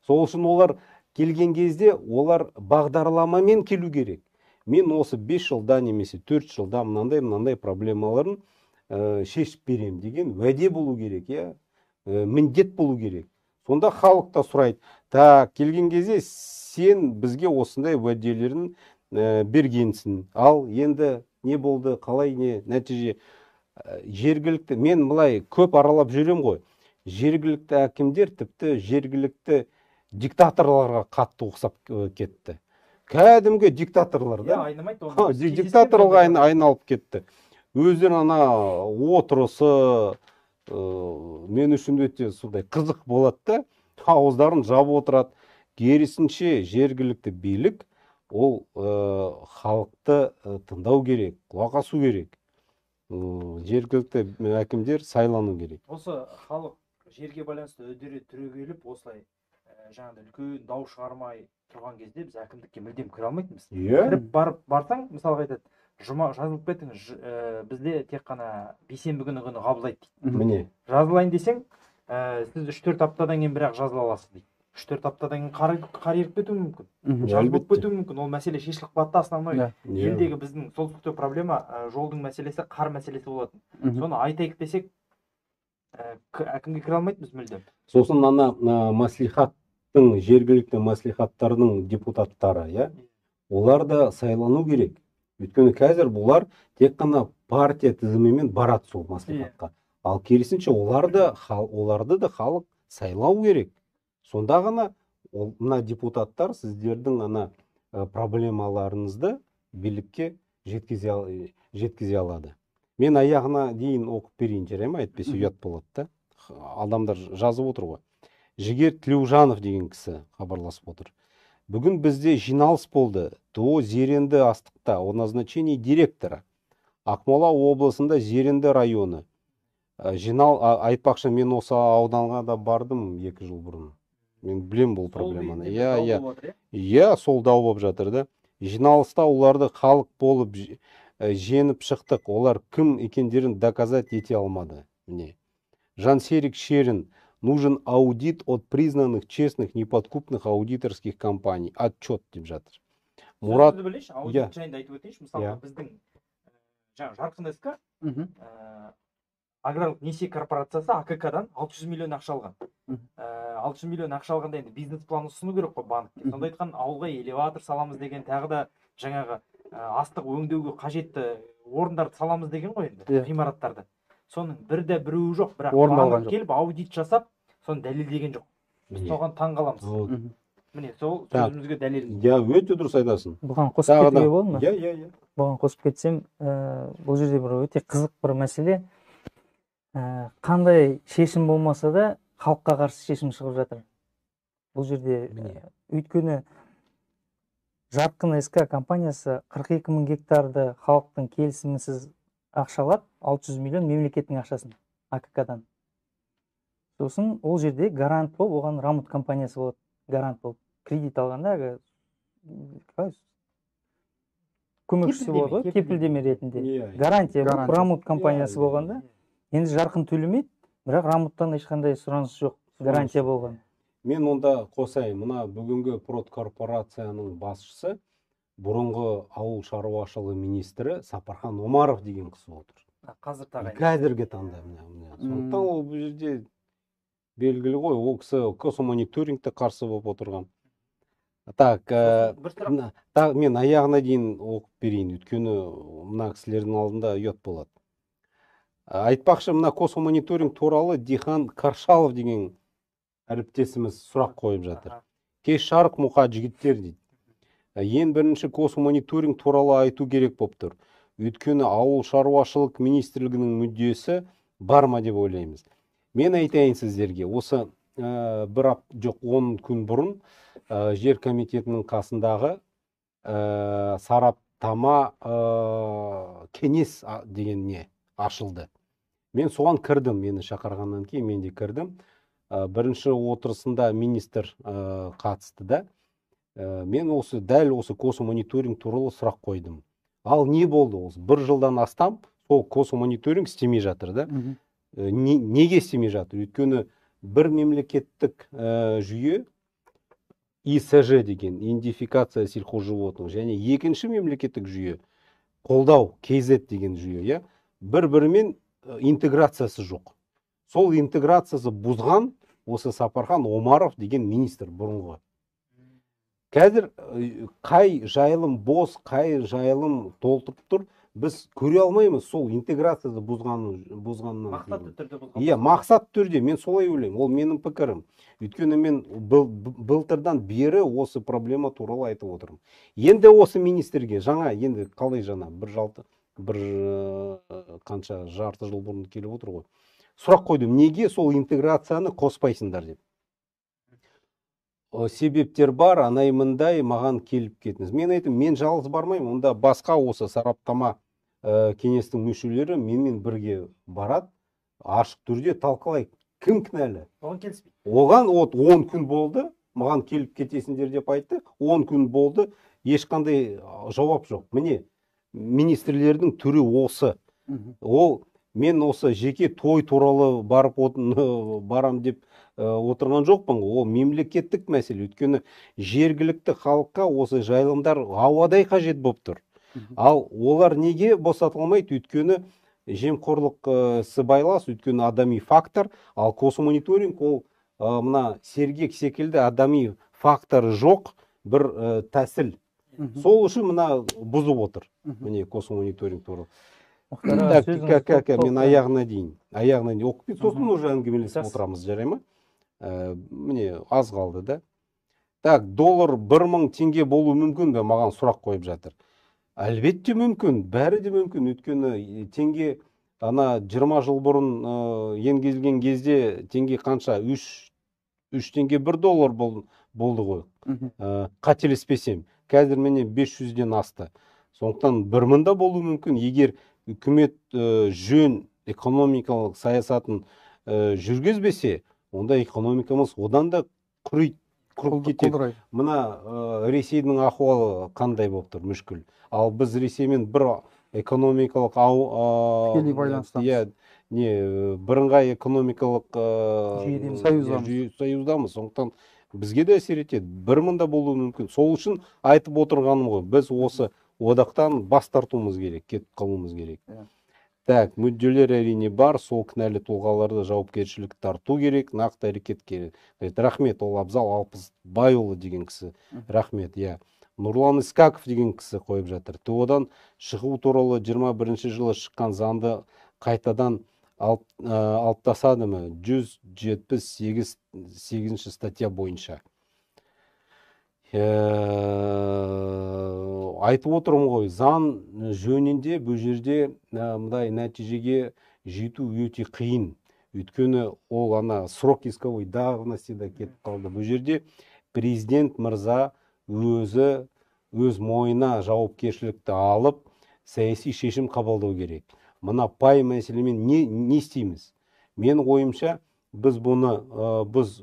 S1: Сол үшін олар келген кезде олар бағдарламамен келу керек. Мен осы 5 жылда немесе 4 жылда мынандай проблемаларын шешіп берем деген уәде болу керек, міндет болу керек. Сонда халық та сұрайды, келген кезде сен бізге осындай уәделерін бергенсің. Ал енді не болды, қалай, не нәтиже? Жергілікті, мен былай көп аралап жүрем ғой. Жергілікті әкімдер тіпті жергілікті диктаторларға қатты ұқсап кетті. Кәдімгі диктаторлар да. Диктаторға айналып кетті. Өздері ана отырысы мен үшін өте сондай қызық болады да, ауыздарын жабып отырады. Керісінше жергілікті билік ол халықты тыңдау керек, құлақ асу керек. Жергілікті әкімдер сайлану керек.
S3: Осы халық жерге байланысты өдере түрегеліп, осылай жаңағыдай үлкен дау шығармай тұрған кезде біз әкімдікке мүлдем кіре алмайтынбыз. Кіріп барсаң, мысалға айтады, жұма жазылып кеттіңіз, бізде тек қана бейсенбі күні қабылдайды дейді.
S1: Міне.
S3: Жазылайын десең, сіз 3-4 аптадан кейін бірақ жазыла аласыз дейді. 3-4 аптадан кейін қар еріп кетуі мүмкін. Жазылып кетуі мүмкін. Ол мәселе шешіліп қалады, основной. Елдегі біздің солтүстікте проблема жолдың мәселесі, қар мәселесі болатын. Соны айтайық десек, әкімге кіре алмайтынбыз мүлдем.
S1: Сосын ана маслихаттың, жергілікті маслихаттардың депутаттары, олар да сайлану керек. Өйткені қазір бұлар тек қана партия тізімімен барады сол маслихатқа. Ал керісінше оларды да халық сайлау керек. Сонда ғана мына депутаттар сіздердің ана проблемаларыңызды билікке жеткізе алады. Мен аяғына дейін оқып берейін, жарай ма? Әйтпесе ұят болады да. Адамдар жазып отыр ғой. Жігер Тілеужанов деген кісі хабарласып отыр. Бүгін бізде жиналыс болды. ТО Зеренді Астықта о назначении директора. Ақмола облысында Зеренді районы. Айтпақшы, мен осы ауданға да бардым 2 жыл бұрын. Мен білем бұл проблеманы. Иә, сол дау болып жатыр да. Жиналыста оларды халық болып женіп шықтық. Олар кім екендерін доказать ете алмады. Міне. Жансерик Шерин. Нужен аудит от признанных честных неподкупных аудиторских компаний. Отчет деп жатыр.
S3: Мұрат, аудит жайында айтып өтейінші. Мысалы, біздің Жарқын СК аграрлық несие корпорациясы АКК-дан 600 миллион ақша алған. 600 миллион ақша алғанда енді бизнес план ұсыну керек қой банкке. Сонда айтқан, ауылға элеватор саламыз деген, тағы да жаңағы астық өңдеуге қажетті орындарды саламыз деген ғой енді, ғимараттарды. Соның бірде біреуі жоқ, бірақ банк келіп аудит жасап, соны дәлелдеген жоқ. Біз соған таң қаламыз. Міне, сол сөзімізге дәлел.
S1: Я, өте дұрыс айтасың.
S4: Бұған қосып кетуге болды ма?
S1: Иә.
S4: Бұған қосып кетсем, бұл жерде бір өте қызық бір мәселе. Қандай шешім болмаса да халыққа қарсы шешім шығып жатыр. Бұл жерде өйткені Жарқын СК компаниясы 42 мың гектарды халықтың келісімінсіз ақшалап, 600 миллион мемлекеттің ақшасын АКК-дан. Сосын ол жерде гарант болып, оған Рамут компаниясы болады, гарант болып. Кредит алғанда көмекшісі болады ғой, кепілдеме ретінде. Гарантия болып, Рамут компаниясы болғанда, енді Жарқын төлемейді, бірақ Рамуттан ешқандай сұраныс жоқ, гарантия болған.
S1: Мен онда қосайын, мына бүгінгі продкорпорацияның басшысы бұрынғы ауыл шаруашылығы министрі Сапархан Омаров деген кісі отыр. Қазіргі таңда. Сондықтан ол бұл жерде белгілі ғой, ол кісі космомониторингті қарсы болып отырған. Так, мен аяғына дейін оқып берейін, өйткені мына кісілердің алдында ұят болады. Айтпақшы, мына космомониторинг туралы Дихан Каршалов деген әріптесіміз сұрақ қойып жатыр. Кеш жарық мұқа жігіттер дейді. Ең бірінші космомониторинг туралы айту керек болып тұр. Өйткені ауыл шаруашылық министрлігінің мүддесі бар ма деп ойлаймыз. Мен айтайын сіздерге, осы жоқ 10 күн бұрын жер комитетінің қасындағы сараптама кеңес деген не ашылды. Мен соған кірдім, мені шақырғаннан кейін мен де кірдім. Бірінші отырысында министр қатысты да. Мен дәл осы космомониторинг туралы сұрақ қойдым. Ал не болды осы? 1 жылдан астам сол космомониторинг істемей жатыр да. Неге істемей жатыр? Өйткені бір мемлекеттік жүйе ИСЖ деген, идентификация сельхозживотных, және екінші мемлекеттік жүйе қолдау КЗ деген жүйе, бір-бірімен интеграциясы жоқ. Сол интеграциясы бұзған осы Сапархан Омаров деген министр бұрынғы. Қазір қай жайылым бос, қай жайылым толтырып тұр, біз көре алмаймыз сол интеграциясы бұзғаннан.
S3: Мақсатты түрде бұзған.
S1: Иә, мақсатты түрде, мен солай ойлаймын, ол менің пікірім. Өйткені мен былтырдан бері осы проблема туралы айтып отырмын. Енді осы министрге жаңа, енді қалай жаңа, қанша жарты жыл бұрын келіп отыр ғой. Сұрақ қойдым, неге сол интеграцияны қоспайсыңдар деп. Себептер бар, анай-мындай маған келіп кетіңіз. Мен айтым, мен жалғыз бармаймын, онда басқа осы сараптама кеңестің мүшелері менімен бірге барады, ашық түрде талқылайық. Кім кінәлі?
S3: Оған келіспейді.
S1: Оған 10 күн болды, маған келіп кетесіңдер деп айтты, 10 күн болды, ешқандай жауап жоқ. Міне, министрлердің түрі осы. Мен осы жеке той туралы барам деп отырған жоқпын. Ол мемлекеттік мәселе. Өйткені жергілікті халыққа осы жайылымдар ауадай қажет болып тұр. Ал олар неге босатылмайды? Өйткені жемқорлық сыбайлас, өйткені адами фактор. Ал космомониторинг ол мына сергек секілді адами факторы жоқ бір тәсіл. Сол үшін мына бұзып отыр. Міне космомониторинг туралы. Мен аяғына дейін оқып кетіп, сосын уже әңгімелесіп отырамыз, жарай ма? Міне аз қалды да. Так, доллар 1000 теңге болу мүмкін бе? Маған сұрақ қойып жатыр. Әлбетте мүмкін, бәрі де мүмкін. Өйткені теңге 20 жыл бұрын енгізілген кезде теңге қанша? 3 теңге 1 доллар болды ғой. Қателеспесем. Қазір міне 500-ден асты. Сондықтан 1000 да болу мүмкін. Егер үкімет жөн экономикалық саясатын жүргізбесе, онда экономикамыз одан да құрып кетеді. Мына Ресейдің ахуалы қандай болып тұр, мүшкіл. Ал біз Ресеймен бір экономикалық
S2: тікелей байланыстамыз.
S1: бірыңғай экономикалық союздамыз. Сондықтан бізге де әсер етеді. Бір мында болуы мүмкін. Сол үшін айтып отырғаным ғой. Біз осы одақтан бас тартуымыз керек, кетіп қалуымыз керек. Так, мүдделер әрине бар, сол кінәлі тұлғаларды жауапкершілік тарту керек, нақты әрекет керек. Рахмет, ол Абзал Алпысбайұлы деген кісі. Рахмет, иә. Нұрлан Искаков деген кісі қойып жатыр. ТО-дан шығу туралы 21 жылы шыққан заңды қайтадан алып тастады ма? 178 статья бойынша. Айтып отырмын ғой, заң жөнінде бұл жерде мындай нәтижеге жету өте қиын. Өйткені ол ана срок исковой давностида кетіп қалды. Бұл жерде президент мырза өз мойнына жауапкершілікті алып, саяси шешім қабылдау керек. Мына пай мәселемен не істейміз? Мен ойымша, біз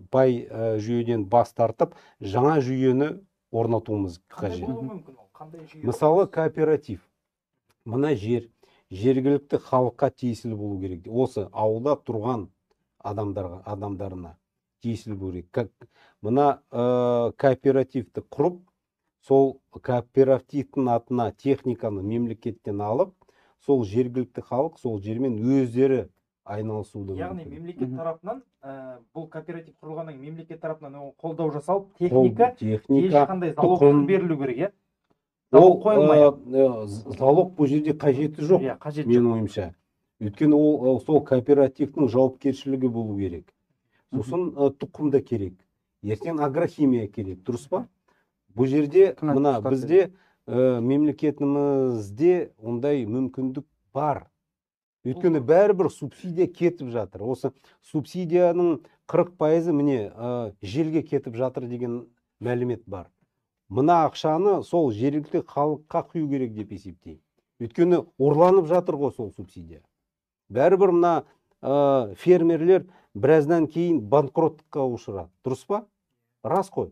S1: пай жүйеден бас тартып, жаңа жүйені орнатуымыз қажет. Мысалы, кооператив. Мына жергілікті халыққа тиесілі болу керек. Осы ауылда тұрған адамдарына тиесілі болу керек. Мына кооперативті құрып, сол кооперативтің атына техниканы мемлекеттен алып, сол жергілікті халық сол жермен өздері айналысуды.
S3: Яғни мемлекет тарапынан, бұл кооператив құрылғаннан мемлекет тарапынан қолдау жасалып, техника ешқандай залог берілу керек, залог қойылмайды.
S1: Залог бұл жерде қажеті жоқ, мен ойымша. Өйткені ол сол кооперативтің жауапкершілігі болу керек. Сосын тұқым да керек. Ертең агрохимия керек, дұрыс па? Бұл жерде мына бізде мемлекетімізде ондай мүмкіндік бар. Өйткені бәрібір субсидия кетіп жатыр. Осы субсидияның 40% міне желге кетіп жатыр деген мәлімет бар. Мына ақшаны сол жергілікті халыққа құю керек деп есептеймін. Өйткені ұрланып жатыр ғой сол субсидия. Бәрібір мына фермерлер біраздан кейін банкроттыққа ұшырады. Дұрыс па? Рас қой.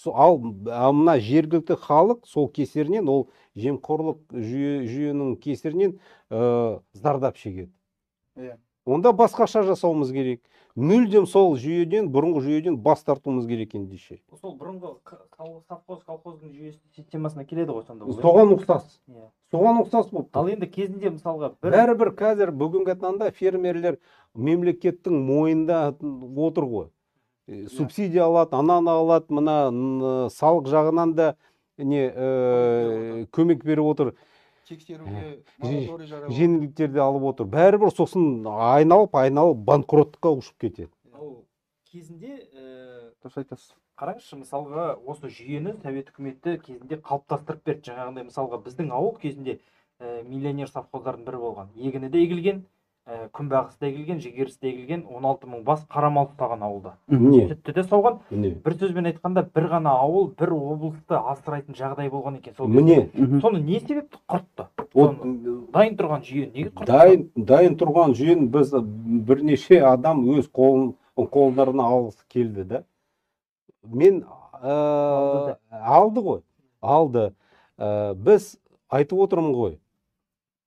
S1: Ал мына жергілікті халық сол кесірінен, ол жемқорлық жүйенің кесірінен зардап шегеді. Онда басқаша жасауымыз керек. Мүлдем сол жүйеден, бұрынғы жүйеден бас тартуымыз керек ендеше.
S3: Сол бұрынғы совхоз колхоздың жүйесі системасына келеді ғой сонда.
S1: Соған ұқсас болып.
S3: Ал енді кезінде мысалға
S1: бәрібір қазір бүгінгі таңда фермерлер мемлекеттің мойнында отыр ғой. Субсидия алады, ананы алады, мына салық жағынан да көмек беріп отыр. Жеңілдіктерді алып отыр. Бәрібір сосын айналып банкроттыққа ұшып кетеді.
S3: Кезінде қараңызшы, мысалға осы жүйені совет үкіметі кезінде қалыптастырып берді. Жаңағындай мысалға біздің ауыл кезінде миллионер совхоздардың бірі болған. Егіні де егілген, күнбағыс та егілген, жігеріс те егілген, 16 000 бас қара мал ұстаған ауылда. Сүтті де сауған. Бір сөзбен айтқанда, бір ғана ауыл, бір облысты асырайтын жағдай болған екен. Соны не себепті құртты? Дайын тұрған жүйе неге құртты?
S1: Дайын тұрған жүйені біз бірнеше адам өз қолдарына алғысы келді да. Мен алды ғой. Біз айтып отырмын ғой.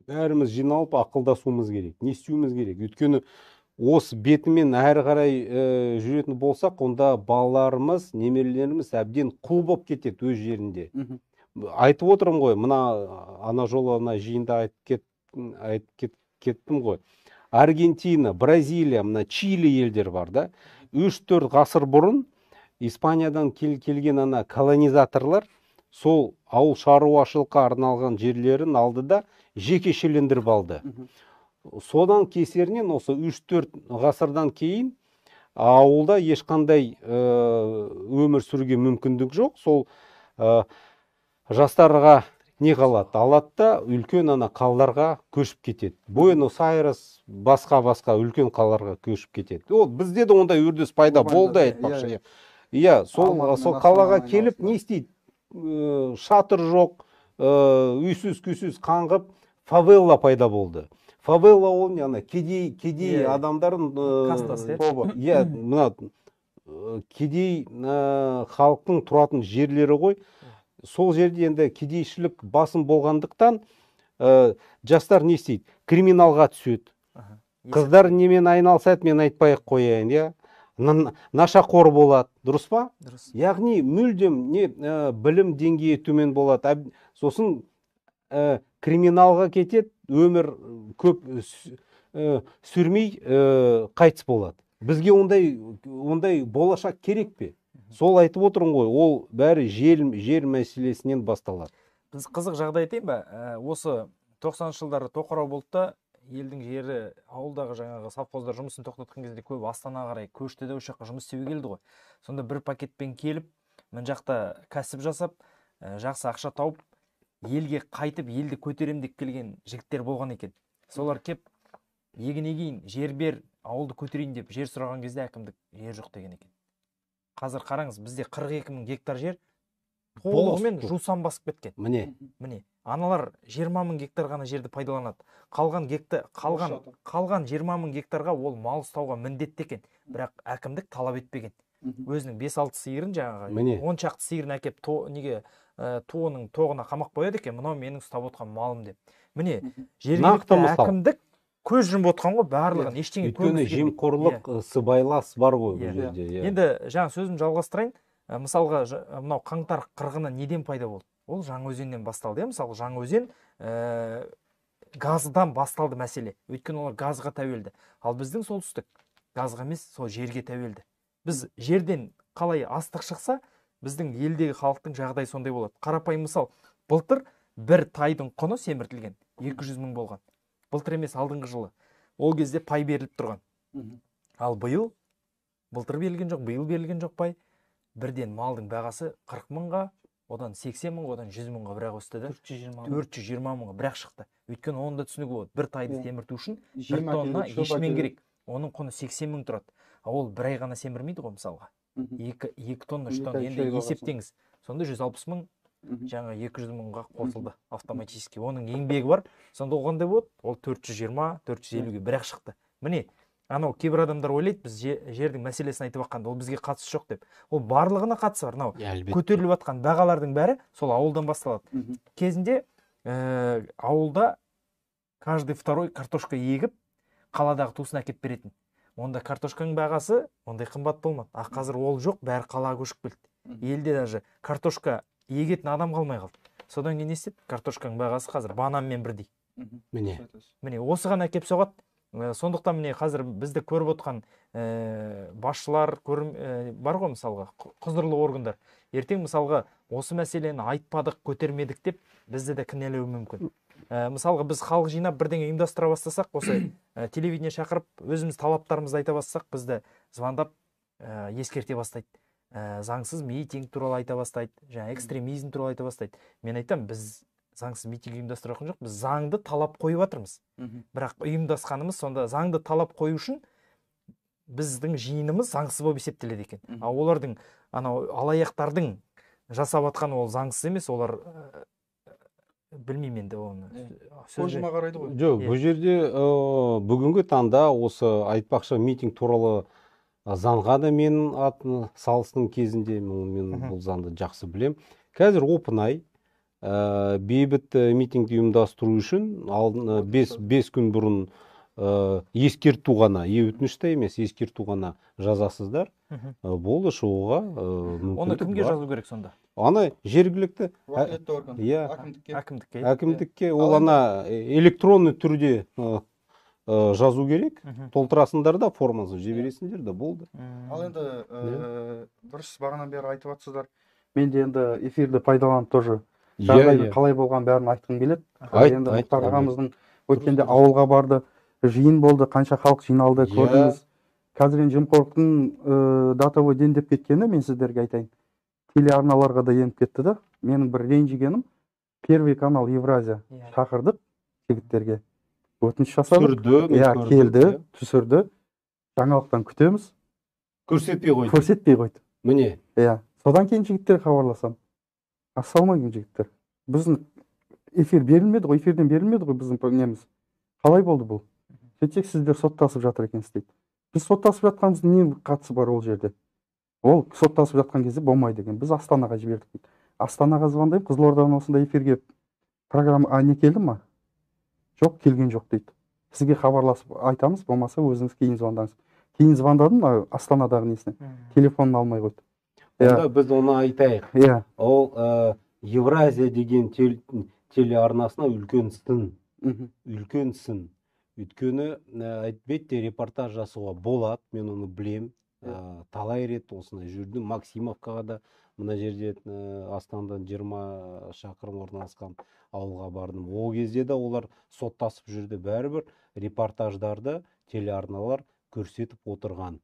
S1: Бәріміз жиналып ақылдасуымыз керек. Не істеуіміз керек? Өйткені осы бетімен әрі қарай жүретін болсақ, онда балаларымыз, немерелеріміз әбден құл болып кетеді өз жерінде. Айтып отырмын ғой, ана жолы жиында айтып кеттім ғой. Аргентина, Бразилия, Чили елдер бар да. 3-4 ғасыр бұрын Испаниядан келген колонизаторлар сол ауыл шаруашылыққа арналған жерлерін алды да жекешелендіріп алды. Содан кесерінен осы 3-4 ғасырдан кейін ауылда ешқандай өмір сүруге мүмкіндік жоқ. Сол жастарға не қалады? Алады да үлкен қалаларға көшіп кетеді. Буэнос-Айрес, басқа үлкен қалаларға көшіп кетеді. Бізде де ондай үрдіс пайда болды айтпақшы. Сол қалаға келіп не істейді? Шатыр жоқ, үйсіз-күйсіз қаңғып, фавелла пайда болды. Фавелла ол не ана кедей
S3: Иә.
S1: адамдардың
S4: Кастасы, иә.
S1: тобы. Иә, мына кедей халықтың тұратын жерлері ғой. Сол жерде енді кедейшілік басым болғандықтан жастар не істейді? Криминалға түседі.
S3: Аха.
S1: Қыздар немен айналысады, мен айтпай-ақ қояйын, иә. Нашақор болады, дұрыс па?
S4: Дұрыс.
S1: Яғни мүлдем не білім деңгейі төмен болады. Сосын криминалға кетеді, өмір көп сүрмей қайтыс болады. Бізге ондай болашақ керек пе? Сол айтып отырмын ғой, ол бәрі жер мәселесінен басталады.
S3: Біз қызық жағдай айтайын ба? Осы 90-шы жылдары тоқырау болды да, елдің жері, ауылдағы жаңағы совхоздар жұмысын тоқтатқан кезде көп Астанаға қарай көшті де, осы жаққа жұмыс істеуге келді ғой. Сонда бір пакетпен келіп, мына жақта кәсіп жасап, жақсы ақша тауып, елге қайтып, елді көтерем деп келген жігіттер болған екен. Солар кеп, егінегейін жер бер, ауылды көтерейін деп жер сұраған кезде әкімдік жер жоқ деген екен. Қазір қараңыз, бізде 42 мың гектар жер толығымен жусан басып кеткен. Міне, аналар 20 мың гектар ғана жерді пайдаланады. Қалған 20 мың гектарға ол мал ұстауға міндетті екен. Бірақ әкімдік талап етпеген. Өзінің 5-6 сиырын жаңағы 10 шақты сиырын әкеп тоғының тоғына қамақ қояды екен. Мынау менің ұстап отқан малым деп. Міне, жергілікті әкімдік көз жұмып отқан ғой, барлығын ештеңе
S1: өйткені жемқорлық, сыбайлас бар ғой бұл жерде.
S3: Енді жаңа сөзімді жалғастырайын. Мысалға, мынау қаңтар қырғыны неден пайда болды? Ол Жаңаөзеннен басталды. Мысалы, Жаңаөзен газдан басталды мәселе. Өйткені олар газға тәуелді. Ал біздің солтүстік газға емес, сол жерге тәуелді. Біз жерден қалай астық шықса, біздің елдегі халықтың жағдайы сондай болады. Қарапайым мысал, былтыр бір тайдың құны семіртілген 200 мың болған. Былтыр емес, алдыңғы жылы. Ол кезде пай беріліп тұрған. Ал былтыр берілген жоқ, биыл берілген жоқ пай. Бірден малдың бағасы 40 мыңға, одан 80 мың, одан 100 мыңға бірақ өсті да. 420 мыңға бірақ шықты. Өйткені оның да түсінігі болады. Бір тайды семірту үшін бір тонна ешмен керек. Оның құны 80 мың тұрады. Ол бір ай ғана семірмейді ғой мысалға. 2 тонна, 3 тонна енді есептеңіз. Сонда 160 мың жаңа 200 мыңға қосылды автоматически. Оның еңбегі бар. Сонда оғандай болады, ол 420-450-ге бірақ шықты. Міне, анау кейбір адамдар ойлайды, біз жердің мәселесін айтып жатқанда, ол бізге қатысы жоқ деп. Ол барлығына қатысы бар. Көтеріліп жатқан бағалардың бәрі сол ауылдан басталады. Кезінде ауылда каждый второй картошка егіп, қаладағы туысын әкеп беретін. Онда картошканың бағасы ондай қымбат болмады. Қазір ол жоқ, бәрі қалаға көшіп келді. Елде даже картошка егетін адам қалмай қалды. Содан кейін не істеді? Картошканың бағасы қазір бананмен бірдей. Міне, осыған әкеп соғады. Сондықтан міне қазір бізді көріп отқан басшылар бар ғой мысалға, құзырлы органдар. Ертең мысалға осы мәселені айтпадық, көтермедік деп бізді де кінәлауы мүмкін. Мысалға біз халық жинап бірдеңе ұйымдастыра бастасақ, осы телевидение шақырып, өзіміз талаптарымызды айта бастасақ, бізді звондап ескерте бастайды. Заңсыз митинг туралы айта бастайды, жаңа экстремизм туралы айта бастайды. Мен айтам, біз заңсыз митинг ұйымдастырып жоқ, біз заңды талап қойып жатырмыз. Бірақ ұйымдасқанымыз сонда заңды талап қою үшін біздің жиынымыз заңсыз болып есептеледі екен. Ал олардың алаяқтардың жасап жатқан ол заңсыз емес, олар білмеймін енді оны.
S2: Көзіме қарайды ғой.
S1: Жоқ, бұл жерде бүгінгі таңда осы айтпақшы митинг туралы заңға да мен атын салыстың кезінде мен бұл заңды жақсы білем. Қазір оп-оңай бейбіт митингті ұйымдастыру үшін 5 күн бұрын ескерту ғана, өтінішті емес, ескерту ғана жазасыздар. Болды, шығуға мүмкіндік бар.
S3: Оны кімге жазу керек сонда?
S1: Ана жергілікті әкімдікке, ол ана электронный түрде жазу керек. Толтырасыңдар да, формасын жібересіңдер да, болды.
S2: Ал енді дұрыс бағанан бері айтып жатсыздар. Мен де енді эфирді пайдаланып тоже жағдайдың қалай болған бәрін айтқым келеді. Енді Мұхтар ағамыздың өткенде ауылға барды, жиын болды, қанша халық жиналды, көрдіңіз. Қазір жемқорлықтың датовой дендеп кеткені, мен сіздерге айтайын, телеарналарға да еніп кетті да. Менің бір ренжігенім, Первый канал Евразия шақырдық жігіттерге. Өтініш жасадық. Келді, түсірді. Жаңалықтан күтеміз. Көрсетпей қойды.
S1: Міне.
S2: Содан кейін жігіттер хабарласам. Ассалаумағалейкум жігіттер. Біздің эфир берілмеді ғой, эфирден берілмеді ғой біздің неміз. Қалай болды бұл? Сөйтсек сіздер соттасып жатыр екенсіз дейді. Біз соттасып жатқанымыздың не қатысы бар ол жерде? Ол соттасып жатқан кезде болмайды екен. Біз Астанаға жібердік дейді. Астанаға звондаймын, Қызылордадан осындай эфирге программа не келді ма? Жоқ, келген жоқ дейді. Сізге хабарласып айтамыз, болмаса өзіңіз кейін звондаңыз. Кейін звондадым Астанадағы несіне. Телефонын алмай қойды.
S1: Онда біз оны айтайық.
S2: Иә.
S1: Ол Евразия деген телеарнасына үлкен сын. Үлкен сын. Өйткені әлбетте репортаж жасауға болады, мен оны білем. Талай рет осындай жүрдім. Максимовкаға да мына жерде Астанадан 20 шақырым орналасқан ауылға бардым. Ол кезде де олар соттасып жүрді. Бәрібір репортаждарды телеарналар көрсетіп отырған.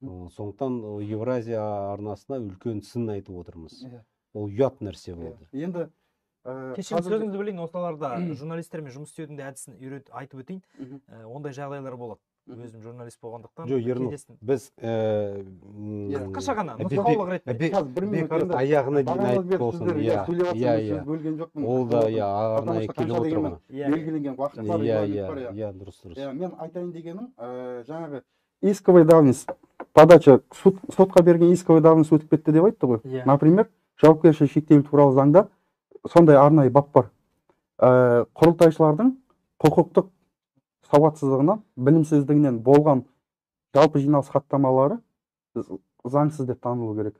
S1: Сондықтан Евразия арнасына үлкен сын айтып отырмыз. Ол ұят нәрсе болды.
S2: Енді
S3: кешірім сөзіңізді білейін, осыларда журналистермен жұмыс істеудің де әдісін айтып өтейін. Ондай жағдайлар болады. Өзім журналист болғандықтан.
S1: Жоқ, Ернұр, біз
S3: қысқаша ғана нұсқаулық ретінде
S1: аяғына дейін айтып болсын. Иә. Ол да арнайы келіп отырған.
S2: Белгіленген уақыт бар.
S1: Иә, дұрыс.
S2: Мен айтайын дегенім, жаңағы исковый давность, подача сотқа берген исковый давность өтіп кетті деп айтты ғой. Например, жауапкершілігі шектеулі туралы заңда сондай арнайы бап бар. Құрылтайшылардың құқықтық сауатсыздығынан, білімсіздігінен болған жалпы жиналыс хаттамалары заңсыз деп танылу керек.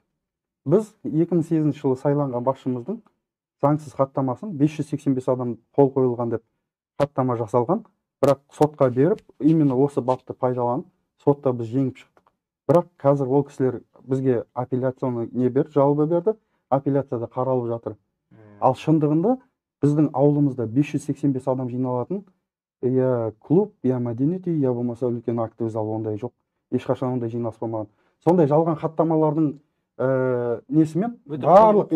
S2: Біз 2008 жылы сайланған басшымыздың заңсыз хаттамасын 585 адам қол қойылған деп хаттама жасалған, бірақ сотқа беріп, именно осы бапты пайдаланып, сотта біз жеңіп шықтық. Бірақ қазір ол кісілер бізге апелляционный не берді, жалоба берді, апелляцияда қаралып жатыр. Ал шындығында біздің ауылымызда 585 адам жиналатын я клуб, я мәдениет үй, я болмаса үлкен актовый зал ондай жоқ. Ешқашан ондай жиналыс болмаған. Сондай жалған хаттамалардың несімен барлық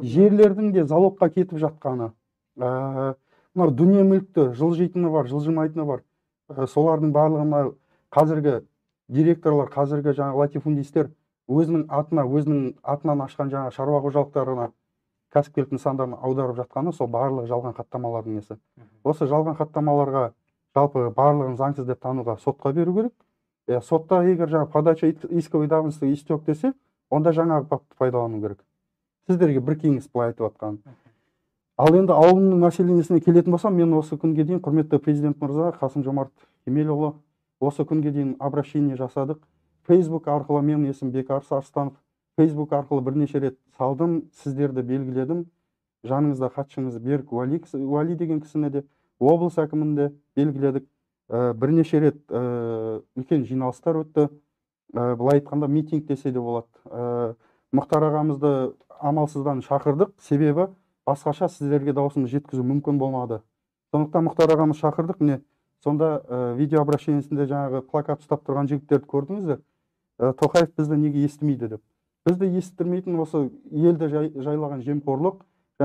S2: жерлердің де залогқа кетіп жатқаны. Мына дүние мүлікті жылжитыны бар, жылжымайтыны бар. Солардың барлығына қазіргі директорлар, қазіргі жаңа латифундистер өзінің атынан ашқан жаңа шаруа қожалықтарына кәсіпкерлік нысандарын аударып жатқаны сол барлығы жалған хаттамалардың несі. Осы жалған хаттамаларға жалпы барлығын заңсыз деп тануға сотқа беру керек. Сотта егер жаңа подача исковой давности истек десе, онда жаңағы бапты пайдалану керек. Сіздерге бір кеңес былай айтып жатқан. Ал енді ауылымның мәселесіне келетін болсам, мен осы күнге дейін құрметті президент мырза Қасым-Жомарт Кемелұлы осы күнге дейін обращение жасадық. Facebook арқылы, менің есімім Бекарыс Арыстанов, Facebook арқылы бірнеше рет салдым, сіздерді белгіледім. Жаныңызда хатшыңыз Берік Уали деген кісіні де, облыс әкімінде белгіледік. Бірнеше рет үлкен жиналыстар өтті. Былай айтқанда митинг десе де болады. Мұхтар ағамызды амалсыздан шақырдық, себебі басқаша сіздерге даусымыз жеткізу мүмкін болмады. Сондықтан Мұхтар ағамыз шақырдық, міне сонда видео обращениесінде жаңағы плакат ұстап тұрған жігіттерді көрдіңіздер. Тоқаев бізді неге естімейді деп. Бізді естірмейтін осы елді жайлаған жемқорлық,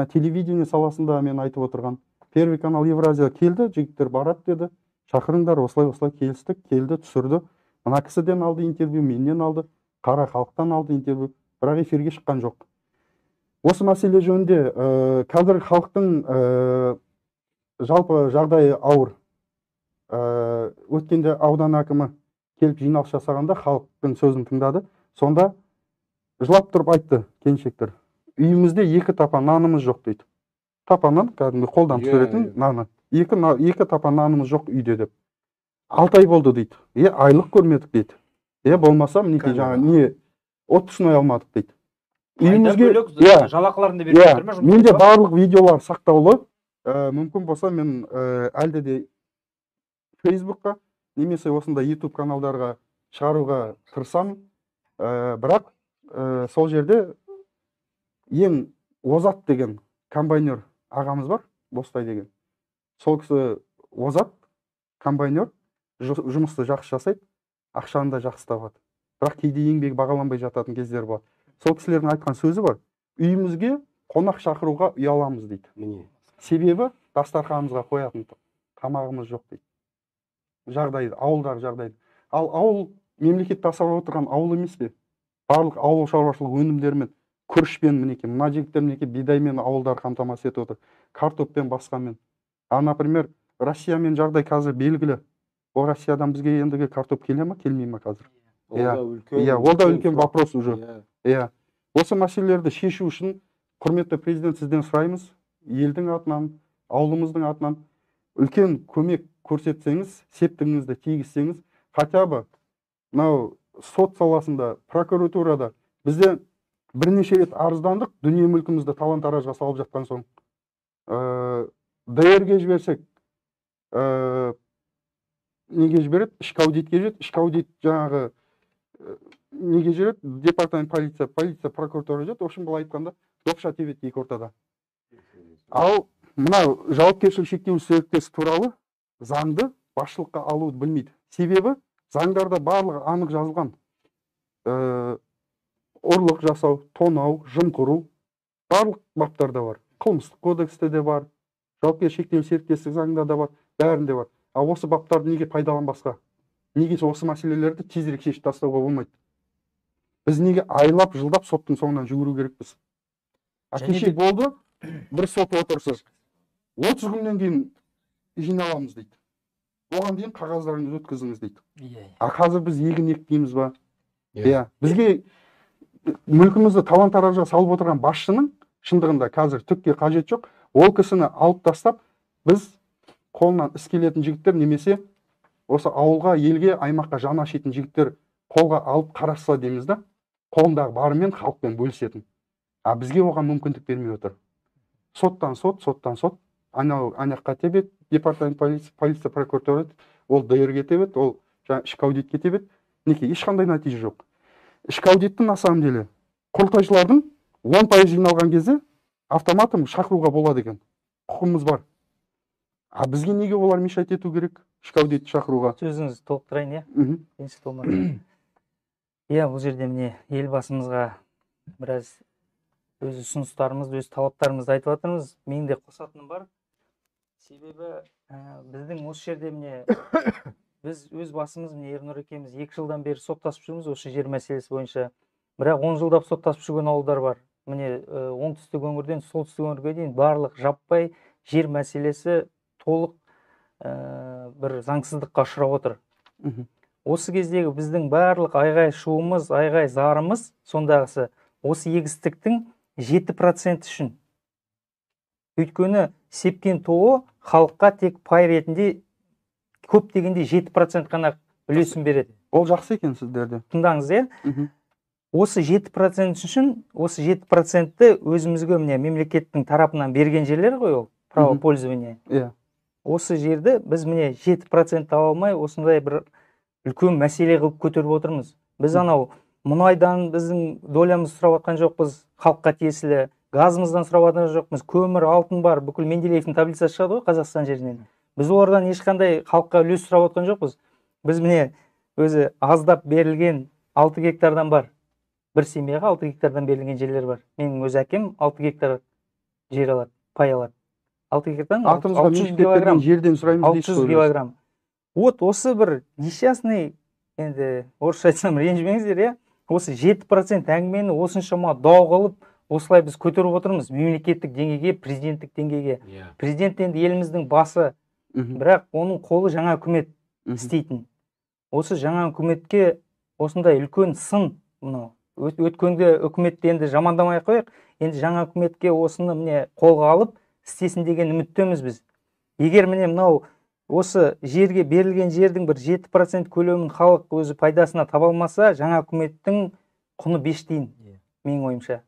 S2: телевидение саласында мен айтып отырған. Первый канал Евразия келді, жігіттер барады деді. Шақырыңдар, осылай келістік, келді, түсірді. Мына кісіден алды интервью, менен алды, қара халықтан алды интервью, бірақ эфирге шыққан жоқ. Осы мәселе жөнінде қазір халықтың жалпы жағдайы ауыр. Өткенде аудан әкімі келіп жиналыс жасағанда халықтың сөзін тыңдады. Сонда жылап тұрып айтты келіншектер. Үйімізде 2 тапан нанымыз жоқ дейді. Тапаннан, кәдімгі қолдан түсіретін наны. 2 тапан нанымыз жоқ үйде деп. 6 ай болды дейді. Айлық көрмедік дейді. Болмаса мінекей жаңа не отпускной алмадық дейді. Үйімізге
S3: жалақыларын да беріп жатыр ма?
S2: Менде барлық видеолар сақтаулы. Мүмкін болса мен әлде де Facebook'қа немесе осында YouTube каналдарға шығаруға тырысамын. Бірақ сол жерде ең Озат деген комбайнер ағамыз бар, Бостай деген. Сол кісі Озат комбайнер, жұмысты жақсы жасайды, ақшаны да жақсы табады. Бірақ кейде еңбегі бағаланбай жататын кездер бар. Сол кісілердің айтқан сөзі бар. Үйімізге қонақ шақыруға ұяламыз дейді. Себебі дастарханымызға қоятын тамағымыз жоқ дейді. Жағдайды, ауылдар жағдайды. Ал ауыл мемлекет тасалап отырған ауыл емес пе? Барлық ауыл шаруашылық өнімдерімен, күрішпен, мінекей, мына жігіттер мінекей бидаймен ауылдар қамтамасыз етіп отыр. картоппен басқамен. Например, Россиямен жағдай қазір белгілі. Ол Россиядан бізге ендігі картоп келе ма, келмей ма қазір? Ол да үлкен вопрос уже. Осы мәселелерді шешу үшін құрметті президент сізден сұраймыз, елдің атынан, ауылымыздың атынан үлкен көмек көрсетсеңіз, септігіңізді тигізсеңіз, хотя бы мынау сот саласында, прокуратурада бізде бірнеше рет арыздандық, дүние мүлкімізді талан-таражға салып жатқан соң. ДР-ге жіберсек, неге жібереді? Ішкі аудитке жібереді. Ішкі аудит жаңағы неге жібереді? Департамент полиция, прокуратура жібереді. В общем, былай айтқанда, допша тебеді екі ортада. Ал мынау жауапкершілік шектеулі серіктестік туралы заңды басшылыққа алуды білмейді. Себебі заңдарда барлығы анық жазылған. Ұрлық жасау, тонау, жымқыру барлық баптарда бар. Қылмыстық кодексте де бар, жауапкершілік шектеулі серіктестік заңында да бар, бәрінде бар. А осы баптарды неге пайдаланбасқа? Неге осы мәселелерді тезірек шешіп тастауға болмайды? Біз неге айлап, жылдап соттың соңынан жүгіру керекпіз? Кеше болды, бір сот отырысы 30 күннен кейін жиналамыз дейді. Оған дейін қағаздарыңызды өткізіңіз дейді. Қазір біз егін екпейміз ба? Бізге мүлкімізді талан-таражға салып отырған басшының шындығында қазір түкке қажет жоқ. Ол кісіні алып тастап, біз қолынан іс келетін жігіттер немесе осы ауылға, елге, аймаққа жаны ашитын жігіттер қолға алып қарасса дейміз да, қолындағы барымен халықпен бөлісетін. Бізге оған мүмкіндік бермей отыр. Соттан сот, анаққа тебеді, департамент полиция, прокуратура, ол ДР-ге тебеді, ол ішкі аудитке тебеді. Неке, ешқандай нәтиже жоқ. Ішкі аудиттің на самом деле құрылтайшылардың 10% жиналған кезде автоматом шақыруға болады екен. Құқымыз бар. Бізге неге олар мешайт ету керек? Ішкі аудитті шақыруға.
S4: Сөзіңізді толықтырайын, бұл жерде міне елбасымызға біраз өз ұсыныстарымызды, өз талаптарымызды айтып жатырмыз. Менің де қосатыным бар. Себебі біздің осы жерде міне біз өз басымыз, міне Ернұр екеуміз 2 жылдан бері соттасып жүрміз осы жер мәселесі бойынша. Бірақ 10 жылдап соттасып жүрген ауылдар бар. Міне оңтүстік өңірден солтүстік өңірге дейін барлық жаппай жер мәселесі толық бір заңсыздыққа ұшырап отыр. Осы кездегі біздің барлық айғай шуымыз, айғай зарымыз сондағысы осы егістіктің 7% үшін. Өйткені сепкен тоғы халыққа тек пай ретінде көп дегенде 7% қана үлесін береді.
S2: Ол жақсы екен сіздерде.
S4: Тыңдаңыз, Осы 7% үшін, осы 7%-ті өзімізге мемлекеттің тарапынан берген жерлер ғой ол, право пользования. Осы жерді біз 7% ала алмай, осындай бір үлкен мәселе қылып көтеріп отырмыз. Біз анау мұнайдан біздің долямыз сұрап жатқан жоқпыз, халыққа тиесілі, газымыздан сұрап жатқан жоқпыз, көмір, алтын бар, бүкіл Менделеевтің таблицасы шығады ғой Қазақстан жерінен. Біз олардан ешқандай халыққа үлес сұрап жатқан жоқпыз. Біз өзі аздап берілген 6 гектардан бар. Бір семьяға 6 гектардан берілген жерлер бар. Менің өз әкем 6 гектар жер алады, пай алады. 6 гектардан 600 килограмм жерден сұраймыз дейсіз. 600 килограмм. Осы бір несчастный, енді орысша айтсам ренжімеңіздер, осы 7% әңгімені осыншама дау қылып, осылай біз көтеріп отырмыз мемлекеттік деңгейге, президенттік деңгейге. Президент енді еліміздің басы, бірақ оның қолы жаңа үкімет істейтін. Осы жаңа үкіметке осындай үлкен сын, өткенде үкіметті енді жамандамай қояйық, енді жаңа үкіметке осыны қолға алып істесін деген үміттеміз біз. Егер мынау осы жерге берілген жердің бір 7% көлемін халық өзі пайдасына таба алмаса, жаңа үкіметтің құны 5 тиын, менің ойымша.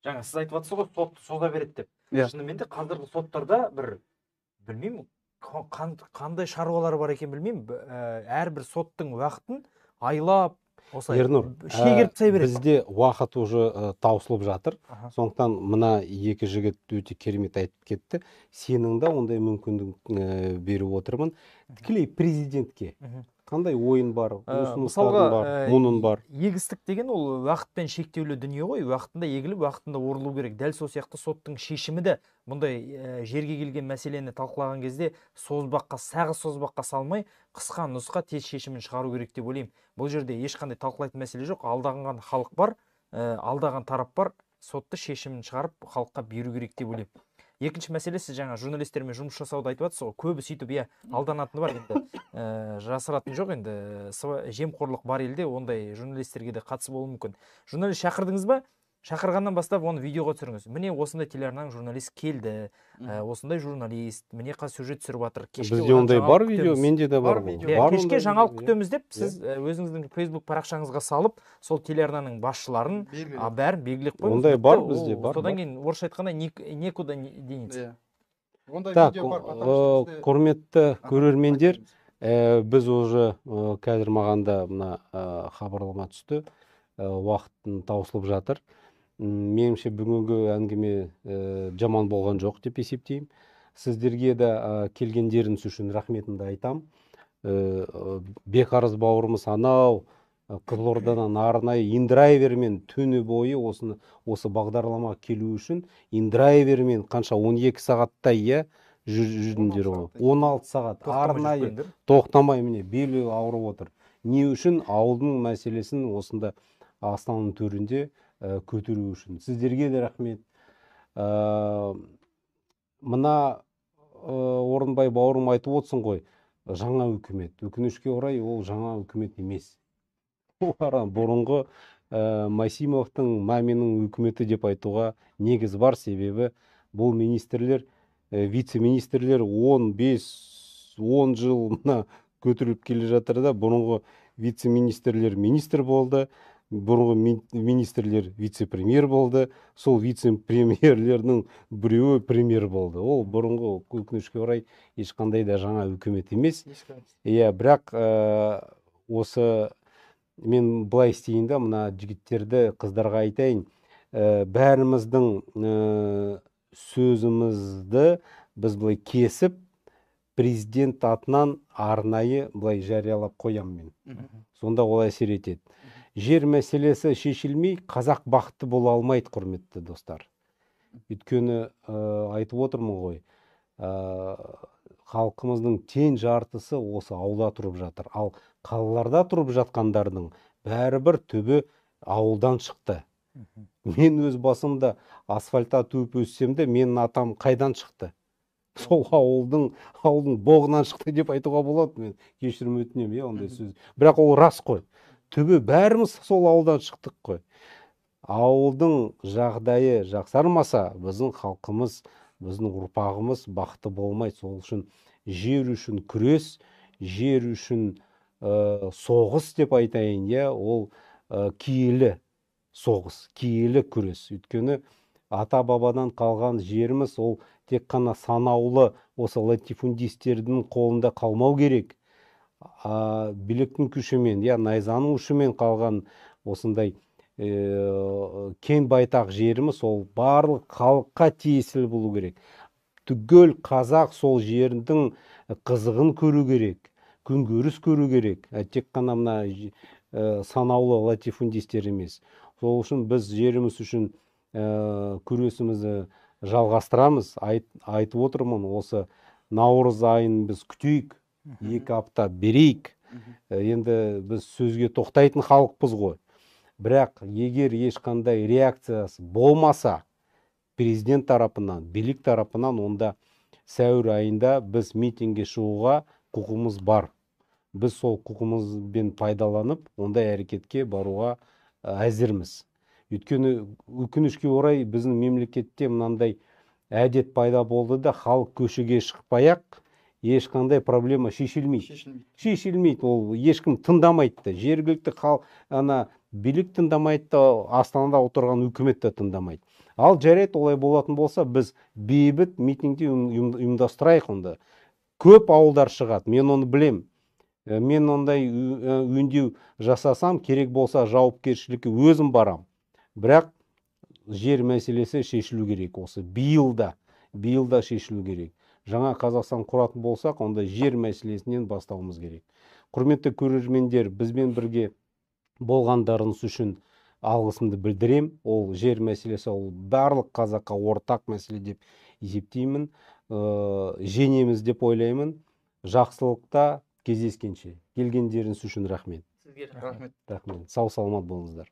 S3: Жаңа сіз айтып жатсыз ғой, сот соза береді деп. Шынымен де қазіргі соттарда бір, білмеймін, қандай шаруалары бар екен білмеймін, әрбір соттың уақытын айлап,
S1: Ернұр, бізде уақыт уже таусылып жатыр. Сондықтан мына екі жігіт өте керемет айтып кетті. Сенің де ондай мүмкіндік беріп отырмын. Тікелей президентке қандай ойын бар, ұсыныстардың бар, мұның бар?
S3: Егістік деген ол уақытпен шектеулі дүние ғой, уақытында егіліп, уақытында орылу керек. Дәл сол сияқты соттың шешімі де бұндай жерге келген мәселені талқылаған кезде созбаққа салмай, қысқа нұсқа тез шешімін шығару керек деп ойлаймын. Бұл жерде ешқандай талқылайтын мәселе жоқ. Алдаған халық бар, алдаған тарап бар, сотты шешімін шығарып халыққа беру керек деп ойлаймын.
S5: Екінші мәселе, сіз жаңа журналистермен жұмыс жасауды айтып жатсыз ғой. Көбі сөйтіп алданатыны бар енді. Жасыратын жоқ енді. Жемқорлық бар елде, ондай журналистерге де қатысы болуы мүмкін. Журналист шақырдыңыз ба? Шақырғаннан бастап оны видеоға түсіріңіз. Міне осындай телеарнаның журналист келді. Осындай журналист, міне қазір сюжет түсіріп жатыр.
S1: Бізде ондай бар видео, менде де бар.
S5: Кешке жаңалық күтеміз деп, сіз өзіңіздің Facebook парақшаңызға салып, сол телеарнаның басшыларын бәрін белгілеп қойыңыз.
S1: Ондай бар бізде, бар.
S5: Содан кейін орысша айтқанда некуда денется.
S1: Так, құрметті көрермендер, біз уже қазір мағанда мына хабарлама түсті, уақытын таусылып жатыр. Меніңше бүгінгі әңгіме жаман болған жоқ деп есептеймін. Сіздерге де келгендеріңіз үшін рахметімді айтам. Бекарыс бауырымыз анау Қызылордадан арнайы индрайвермен түні бойы осы бағдарламаға келу үшін индрайвермен қанша 12 сағаттай жүрдіңдер ғой. 16 сағат арнайы тоқтамай міне белі ауырып отыр. Не үшін? Ауылдың мәселесін осында Астананың төрінде көтеру үшін. Сіздерге де рахмет. Мына Орынбай бауырым айтып отырсың ғой, жаңа үкімет. Өкінішке орай ол жаңа үкімет емес. Бұрынғы Масимовтың маминің үкіметі деп айтуға негіз бар, себебі бұл министрлер, вице-министрлер 15-10 жыл көтеріліп келе жатыр да, бұрынғы вице-министрлер министр болды, бұрынғы министрлер вице-премьер болды, сол вице-премьерлердің біреуі премьер болды. Ол бұрынғы өкінішке орай ешқандай да жаңа үкімет емес. Бірақ осы мен былай істейін да, мына жігіттерді, қыздарға айтайын, бәріміздің сөзімізді біз былай кесіп, президент атынан арнайы былай жариялап қоям мен. Сонда ол әсер етеді. Жер мәселесі шешілмей, қазақ бақытты бола алмайды, құрметті достар. Өйткені айтып отырмын ғой, халқымыздың тең жартысы осы ауылда тұрып жатыр. Ал қалаларда тұрып жатқандардың бәрібір түбі ауылдан шықты. Мен өз басымда асфальтта туып өссем де, менің атам қайдан шықты? Сол ауылдың боғынан шықты деп айтуға болады. Мен кешірім өтінемін, ондай сөз. Бірақ ол рас қой. Түбі бәріміз сол ауылдан шықтық қой. Ауылдың жағдайы жақсармаса, біздің халқымыз, біздің ұрпағымыз бақытты болмайды. Сол үшін жер үшін күрес, жер үшін соғыс деп айтайын, ол киелі соғыс, киелі күрес. Өйткені ата-бабадан қалған жеріміз ол тек қана санаулы осы латифундистердің қолында қалмау керек. Биліктің күшімен, найзаның ұшымен қалған осындай кен байтақ жеріміз ол барлық халыққа тиесілі болу керек. Түгел қазақ сол жердің қызығын көру керек, күнкөріс көру керек. Тек қана мына санаулы латифундистер емес. Сол үшін біз жеріміз үшін күресімізді жалғастырамыз. Айтып отырмын, осы наурыз айын біз күтейік. 2 апта берейік. Енді біз сөзге тоқтайтын халықпыз ғой. Бірақ егер ешқандай реакциясы болмаса, президент тарапынан, билік тарапынан, онда сәуір айында біз митингке шығуға құқығымыз бар. Біз сол құқығымызбен пайдаланып, ондай әрекетке баруға әзірміз. Өйткені өкінішке орай біздің мемлекетте мынандай әдет пайда болды да, халық көшеге шықпай-ақ ешқандай проблема шешілмейді. Ол ешкім тыңдамайды. Жергілікті билік тыңдамайды, Астанада отырған үкімет те тыңдамайды. Ал жарайды, олай болатын болса, біз бейбіт митингті ұйымдастырайық онда. Көп ауылдар шығады, мен оны білем. Мен ондай өңдеу жасасам, керек болса жауапкершілікке өзім барам. Бірақ жер мәселесі шешілу керек, осы биылда шешілу керек. Жаңа Қазақстан құратын болсақ, онда жер мәселесінен бастауымыз керек. Құрметті көрермендер, бізбен бірге болғандарыңыз үшін алғысымды білдірем. Ол жер мәселесі, ол барлық қазаққа ортақ мәселе деп есептеймін. Женеміз деп ойлаймын. Жақсылықта кездескенше. Келгендеріңіз үшін рахмет.
S5: Сізге рахмет.
S1: Рахмет. Сау саламат болыңыздар.